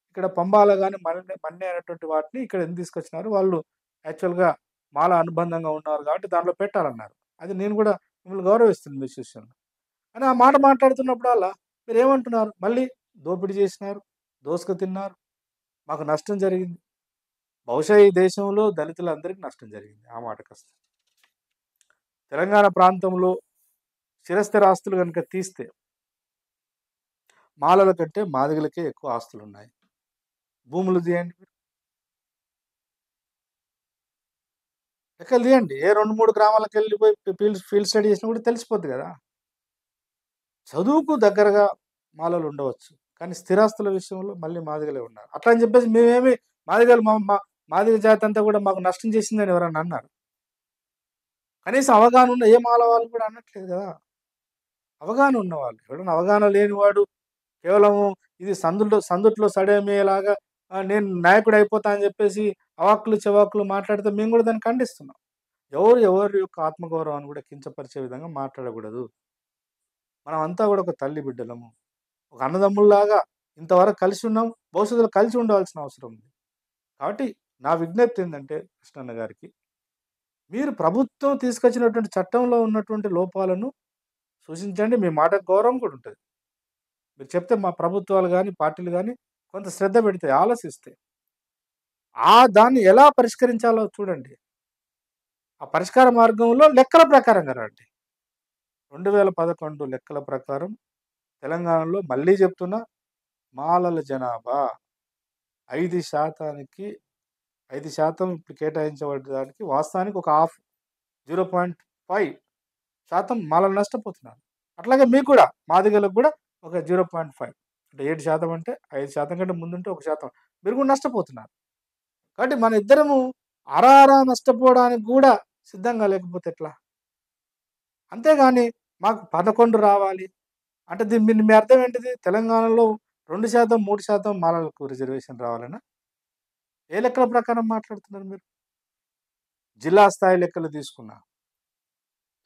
ఇక్కడ పంబాల గాని, మన్నే అనేటువంటి వాటిని ఇక్కడ ఎందుకు తీసుకొచ్చినారు? వాళ్ళు యాక్చువల్‌గా మాల అనుబంధంగా ఉన్నారు కాబట్టి దాంట్లో పెట్టాలన్నారు. అది నేను గూడా మిమ్మల్ని గౌరవిస్తున్నాను మీ సూచనలు. కానీ ఆ మాట మాట్లాడుతున్నప్పుడల్లా మీరేమంటున్నారు? మళ్ళీ దోపిడీ చేసినారు, దోసక తిన్నారు, మాకు నష్టం జరిగింది. బహుశా ఈ దేశంలో దళితులందరికీ నష్టం జరిగింది ఆ మాటకొస్తే. తెలంగాణ ప్రాంతంలో స్థిరస్థిర ఆస్తులు గనుక తీస్తే మాలల కంటే మాదిగలకే ఎక్కువ ఆస్తులున్నాయి. భూములు తీయండి మీరు. లెక్కలు తీయండి. ఏ 2, 3 గ్రామాలకెళ్ళిపోయి ఫీల్డ్ స్టడీ చేసినా కూడా తెలిసిపోద్ది గదా! చదువుకు దగ్గరగా మాలలు ఉండవచ్చు. కానీ స్థిరాస్తుల విషయంలో మళ్ళీ మాదిగలే ఉన్నారు. అట్లా అని చెప్పేసి మేమేమి మాదిగలు మా మా మాదిగ జాతి అంతా కూడా మాకు నష్టం చేసిందని ఎవరన్నా అన్నారు. కనీసం అవగాహన ఉన్న ఏ మాల వాళ్ళు కూడా అనట్లేదు గదా! అవగాహన ఉన్నవాళ్ళు. ఎవడన్నా అవగాహన లేనివాడు కేవలం ఇది సందుట్లో సడేమయ్యేలాగా నేను నాయకుడయిపోతా అని జెప్పేసి అవాక్కులు, చెవాకులు మాట్లాడితే మేము గూడా దాన్ని ఖండిస్తున్నాం. ఎవరి యొక్క ఆత్మగౌరవాన్ని గూడా కించపరిచే విధంగా మాట్లాడకూడదు. మనమంతా గూడా ఒక తల్లి బిడ్డలము. ఒక అన్నదమ్ముల్లాగా ఇంతవరకు కలిసి ఉన్నాం. భవిష్యత్తులో కలిసి ఉండవలసిన అవసరం ఉంది. కాబట్టి నా విజ్ఞప్తి ఏందంటే కృష్ణన్న గారికి, మీరు ప్రభుత్వం తీసుకొచ్చినటువంటి చట్టంలో ఉన్నటువంటి లోపాలను సూచించండి. మీ మాటకు గౌరవం కూడా ఉంటది. మీరు చెప్తే మా ప్రభుత్వాలు గాని, పార్టీలు గాని కొంత శ్రద్ధ పెడతాయి, ఆలోచిస్తాయి. దాన్ని ఎలా పరిష్కరించాలో చూడండి. ఆ పరిష్కార మార్గంలో లెక్కల ప్రకారంగా రండి. 2011 లెక్కల ప్రకారం తెలంగాణలో మళ్ళీ చెప్తున్నా మాలల జనాభా 5% ఇప్పుడు కేటాయించబడ్డదానికి వాస్తవానికి ఒక హాఫ్ 0.5% మాలలు నష్టపోతున్నారు. అట్లాగే మీకు కూడా మాదిగలకు కూడా ఒక 0.5 అంటే 7% అంటే 5% కంటే ముందుంటే 1% మీరు కూడా నష్టపోతున్నారు. కాబట్టి మన ఇద్దరము అరారా నష్టపోవడానికి గూడా సిద్ధంగా లేకపోతే ఎట్లా? అంతేగాని మాకు 11 రావాలి. అంటే మీ అర్థం ఏంటిది? తెలంగాణలో 2%, 3% మాలలకు రిజర్వేషన్ రావాలనా? ఏ లెక్కల ప్రకారం మాట్లాడుతున్నారు మీరు? జిల్లా స్థాయి లెక్కలు తీసుకున్నా,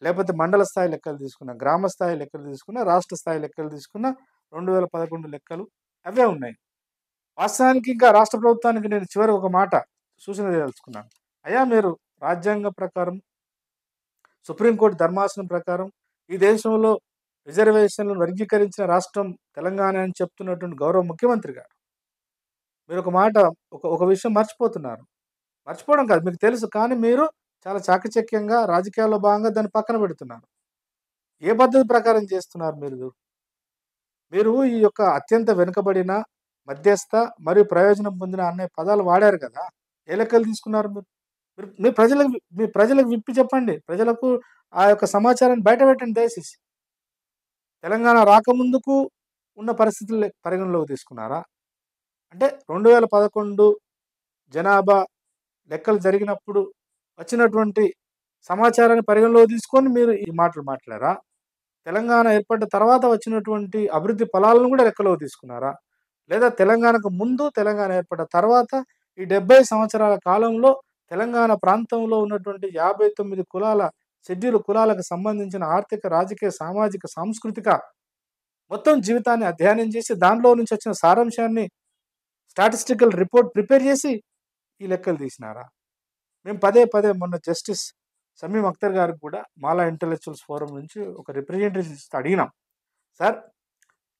లేపోతే మండల స్థాయి లెక్కలు తీసుకున్నా, గ్రామ స్థాయి లెక్కలు తీసుకున్నా, రాష్ట్ర స్థాయి లెక్కలు తీసుకున్నా 2011 లెక్కలు అవే ఉన్నాయి. వాస్తవానికి ఇంకా రాష్ట్ర ప్రభుత్వానికి నేను చివరి ఒక మాట సూచన చేయదలుచుకున్నాను. అయ్యా మీరు రాజ్యాంగం ప్రకారం, సుప్రీంకోర్టు ధర్మాసనం ప్రకారం ఈ దేశంలో రిజర్వేషన్‌లను వర్గీకరించిన రాష్ట్రం తెలంగాణ అని చెప్తున్నటువంటి గౌరవ ముఖ్యమంత్రి గారు. మీరొక మాట ఒక విషయం మర్చిపోతున్నారు. మర్చిపోవడం కాదు మీకు తెలుసు. కానీ మీరు చాలా చాకచక్యంగా రాజకీయాల్లో భాగంగా దాన్ని పక్కన పెడుతున్నారు. ఏ పద్ధతి ప్రకారం చేస్తున్నారు మీరు? మీరు ఈ యొక్క అత్యంత వెనుకబడిన, మధ్యస్థ మరియు ప్రయోజనం పొందిన అనే పదాలు వాడారు కదా! ఏ లెక్కలు తీసుకున్నారు మీరు? మీరు మీ ప్రజలకు విప్పి చెప్పండి. ప్రజలకు ఆ యొక్క సమాచారాన్ని బయట పెట్టండి దయచేసి. తెలంగాణ రాకముందుకు ఉన్న పరిస్థితులు పరిగణలోకి తీసుకున్నారా? అంటే 2011 జనాభా లెక్కలు జరిగినప్పుడు వచ్చినటువంటి సమాచారాన్ని పరిగణలోకి తీసుకొని మీరు ఈ మాటలు మాట్లాడారా? తెలంగాణ ఏర్పడ్డ తర్వాత వచ్చినటువంటి అభివృద్ధి ఫలాలను గూడా లెక్కలోకి తీసుకున్నారా? లేదా తెలంగాణకు ముందు, తెలంగాణ ఏర్పడ్డ తర్వాత ఈ 70 సంవత్సరాల కాలంలో తెలంగాణ ప్రాంతంలో ఉన్నటువంటి 59 కులాల షెడ్యూల్ కులాలకు సంబంధించిన ఆర్థిక, రాజకీయ, సామాజిక, సాంస్కృతిక మొత్తం జీవితాన్ని అధ్యయనం చేసి దాంట్లో నుంచి వచ్చిన సారాంశాన్ని స్టాటిస్టికల్ రిపోర్ట్ ప్రిపేర్ చేసి ఈ లెక్కలు తీసినారా? మేము పదే పదే మొన్న జస్టిస్ షమీమ్ అఖ్తర్ గారికి కూడా మాలా ఇంటలెక్చువల్స్ ఫోరం నుంచి ఒక రిప్రజెంటేషన్ ఇస్తే అడిగినాం. సార్,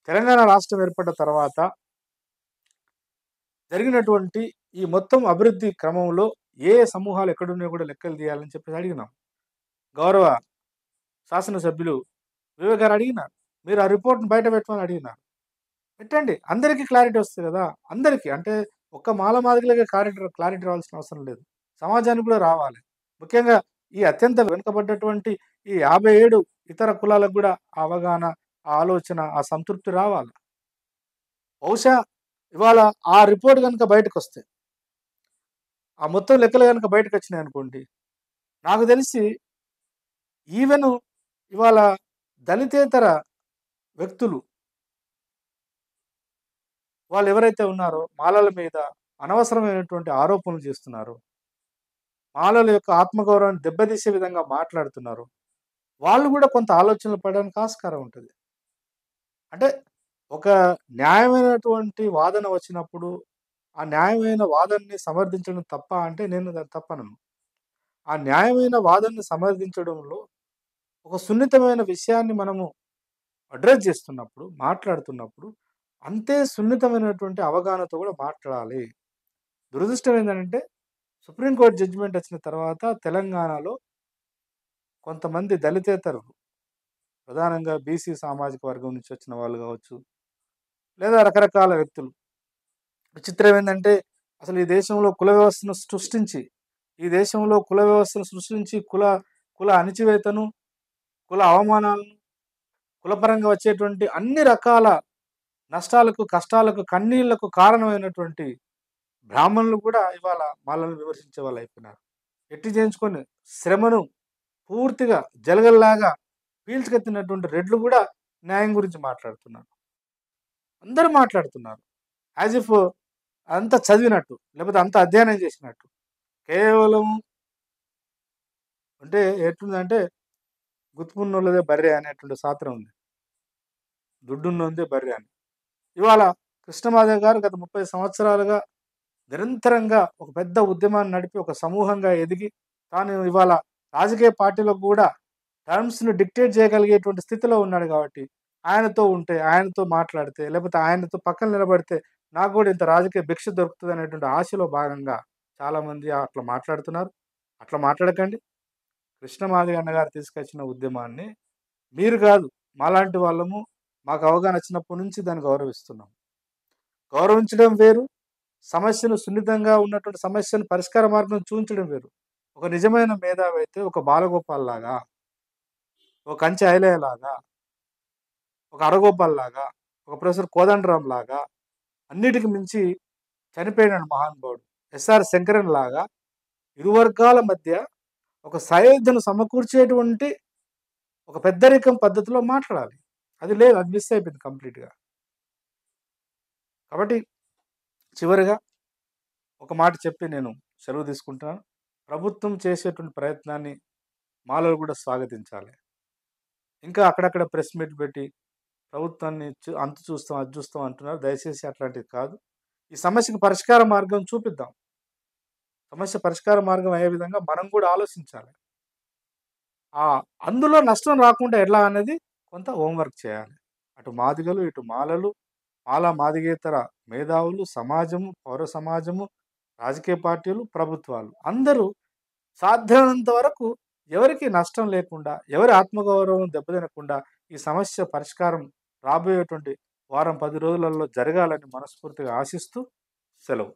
తెలంగాణ రాష్ట్రం ఏర్పడ్డ తర్వాత జరిగినటువంటి ఈ మొత్తం అభివృద్ధి క్రమంలో ఏ సమూహాలు ఎక్కడున్నాయో కూడా లెక్కలు తీయాలని చెప్పేసి అడిగినాం. గౌరవ శాసనసభ్యులు వివేక్ గారు అడిగినారు. మీరు ఆ రిపోర్ట్‌ని బయట పెట్టమని అడిగినారు. పెట్టండి. అందరికీ క్లారిటీ వస్తది కదా! అందరికీ. అంటే ఒక్క మాల మాదిగలకే క్లారిటీ రావాల్సిన అవసరం లేదు. సమాజానికి కూడా రావాలి. ముఖ్యంగా ఈ అత్యంత వెనుకబడ్డటువంటి ఈ 57 ఇతర కులాలకు కూడా ఆ అవగాహన, ఆ ఆలోచన, ఆ సంతృప్తి రావాలి. బహుశా ఇవాళ ఆ రిపోర్ట్ గనుక బయటకొస్తే, ఆ మొత్తం లెక్కలు గనుక బయటకొచ్చినాయనుకోండి, నాకు తెలిసి ఈవెను ఇవాళ దళితేతర వ్యక్తులు వాళ్ళెవరైతే ఉన్నారో మాలల మీద అనవసరమైనటువంటి ఆరోపణలు చేస్తున్నారో, మాలల యొక్క ఆత్మగౌరవాన్ని దెబ్బతీసే విధంగా మాట్లాడుతున్నారు. వాళ్ళు కూడా కొంత ఆలోచనలు పడడానికి ఆస్కారం ఉంటది. అంటే ఒక న్యాయమైనటువంటి వాదన వచ్చినప్పుడు, ఆ న్యాయమైన వాదనని సమర్థించడం తప్పా అంటే నేను దాన్ని తప్పనను. ఆ న్యాయమైన వాదనని సమర్థించడంలో ఒక సున్నితమైన విషయాన్ని మనము అడ్రెస్ చేస్తున్నప్పుడు, మాట్లాడుతున్నప్పుడు అంతే సున్నితమైనటువంటి అవగాహనతో కూడా మాట్లాడాలి. దురదృష్టం ఏంటంటే సుప్రీం కోర్ట్ జడ్జిమెంట్ వచ్చిన తర్వాత తెలంగాణలో కొంతమంది దళితేతరులు, ప్రధానంగా బీసీ సామాజిక వర్గం నుంచి వచ్చిన వాళ్ళు కావచ్చు, లేదా రకరకాల వ్యక్తులు. విచిత్రం ఏందంటే అసలు ఈ దేశంలో కుల వ్యవస్థను సృష్టించి, ఈ దేశంలో కుల వ్యవస్థను సృష్టించి కుల కుల అణిచివేతను, కుల అవమానాలను, కులపరంగా వచ్చేటువంటి అన్ని రకాల నష్టాలకు, కష్టాలకు, కన్నీళ్లకు కారణమైనటువంటి బ్రాహ్మణులు కూడా ఇవాళ మాలను విమర్శించే వాళ్ళు అయిపోయినారు. ఎట్టి చేయించుకొని శ్రమను పూర్తిగా జలగల్లాగా పీల్చుకెత్తినటువంటి రెడ్లు కూడా న్యాయం గురించి మాట్లాడుతున్నారు. అందరూ మాట్లాడుతున్నారు. యాజ్ ఇఫ్ అంత చదివినట్టు, లేకపోతే అంత అధ్యయనం చేసినట్టు. కేవలం అంటే ఎట్లుందంటే గుర్తుకున్నోళ్ళదే బర్రె అనేటువంటి సాత్రం ఉంది. దుడ్డున్నోందే బర్రె అని. ఇవాళ కృష్ణమాదేవ్ గారు గత 30 సంవత్సరాలుగా నిరంతరంగా ఒక పెద్ద ఉద్యమాన్ని నడిపి ఒక సమూహంగా ఎదిగి తాను ఇవాళ రాజకీయ పార్టీలకు కూడా టర్మ్స్‌ని డిక్టేట్ చేయగలిగేటువంటి స్థితిలో ఉన్నాడు కాబట్టి, ఆయనతో ఉంటే, ఆయనతో మాట్లాడితే, లేకపోతే ఆయనతో పక్కన నిలబడితే నాకు కూడా ఇంత రాజకీయ భిక్ష దొరుకుతదనేటువంటి ఆశలో భాగంగా చాలామంది అట్లా మాట్లాడుతున్నారు. అట్లా మాట్లాడకండి. కృష్ణమాదిగ అన్నగారు తీసుకొచ్చిన ఉద్యమాన్ని మీరు కాదు, మాలాంటి వాళ్ళము మాకు అవగాహన వచ్చినప్పటి నుంచి దాన్ని గౌరవిస్తున్నాం. గౌరవించడం వేరు, సమస్యను సున్నితంగా ఉన్నటువంటి సమస్యను పరిష్కార మార్గం చూపించడం వేరు. ఒక నిజమైన మేధావి అయితే ఒక బాలగోపాల్ లాగా, ఒక కంచె ఐలయ్య లాగా, ఒక అరగోపాల్ లాగా, ఒక ప్రొఫెసర్ కోదండరాం లాగా, అన్నిటికి మించి చనిపోయిన మహానుభావుడు ఎస్ఆర్ శంకరన్ లాగా ఇరు వర్గాల మధ్య ఒక సయోధ్యను సమకూర్చేటువంటి ఒక పెద్దరికం పద్ధతిలో మాట్లాడాలి. అది లేదు. అది మిస్ అయిపోయింది కంప్లీట్‌గా. కాబట్టి చివరిగా ఒక మాట చెప్పి నేను సెలవు తీసుకుంటున్నాను. ప్రభుత్వం చేసేటువంటి ప్రయత్నాన్ని మాలలు కూడా స్వాగతించాలి. ఇంకా అక్కడక్కడ ప్రెస్ మీట్ పెట్టి ప్రభుత్వాన్ని అంతు చూస్తాం, అది చూస్తాం అంటున్నారు. దయచేసి అట్లాంటిది కాదు. ఈ సమస్యకు పరిష్కార మార్గం చూపిద్దాం. సమస్య పరిష్కార మార్గం అయ్యే విధంగా మనం కూడా ఆలోచించాలి. అందులో నష్టం రాకుండా ఎట్లా అనేది కొంత హోంవర్క్ చేయాలి. అటు మాదిగలు, ఇటు మాలలు, మాల మాదిగేతర మేధావులు, సమాజము, పౌర సమాజము, రాజకీయ పార్టీలు, ప్రభుత్వాలు అందరూ సాధ్యమైనంత వరకు ఎవరికీ నష్టం లేకుండా, ఎవరి ఆత్మగౌరవం దెబ్బతినకుండా ఈ సమస్య పరిష్కారం రాబోయేటువంటి వారం 10 రోజులలో జరగాలని మనస్ఫూర్తిగా ఆశిస్తూ సెలవు.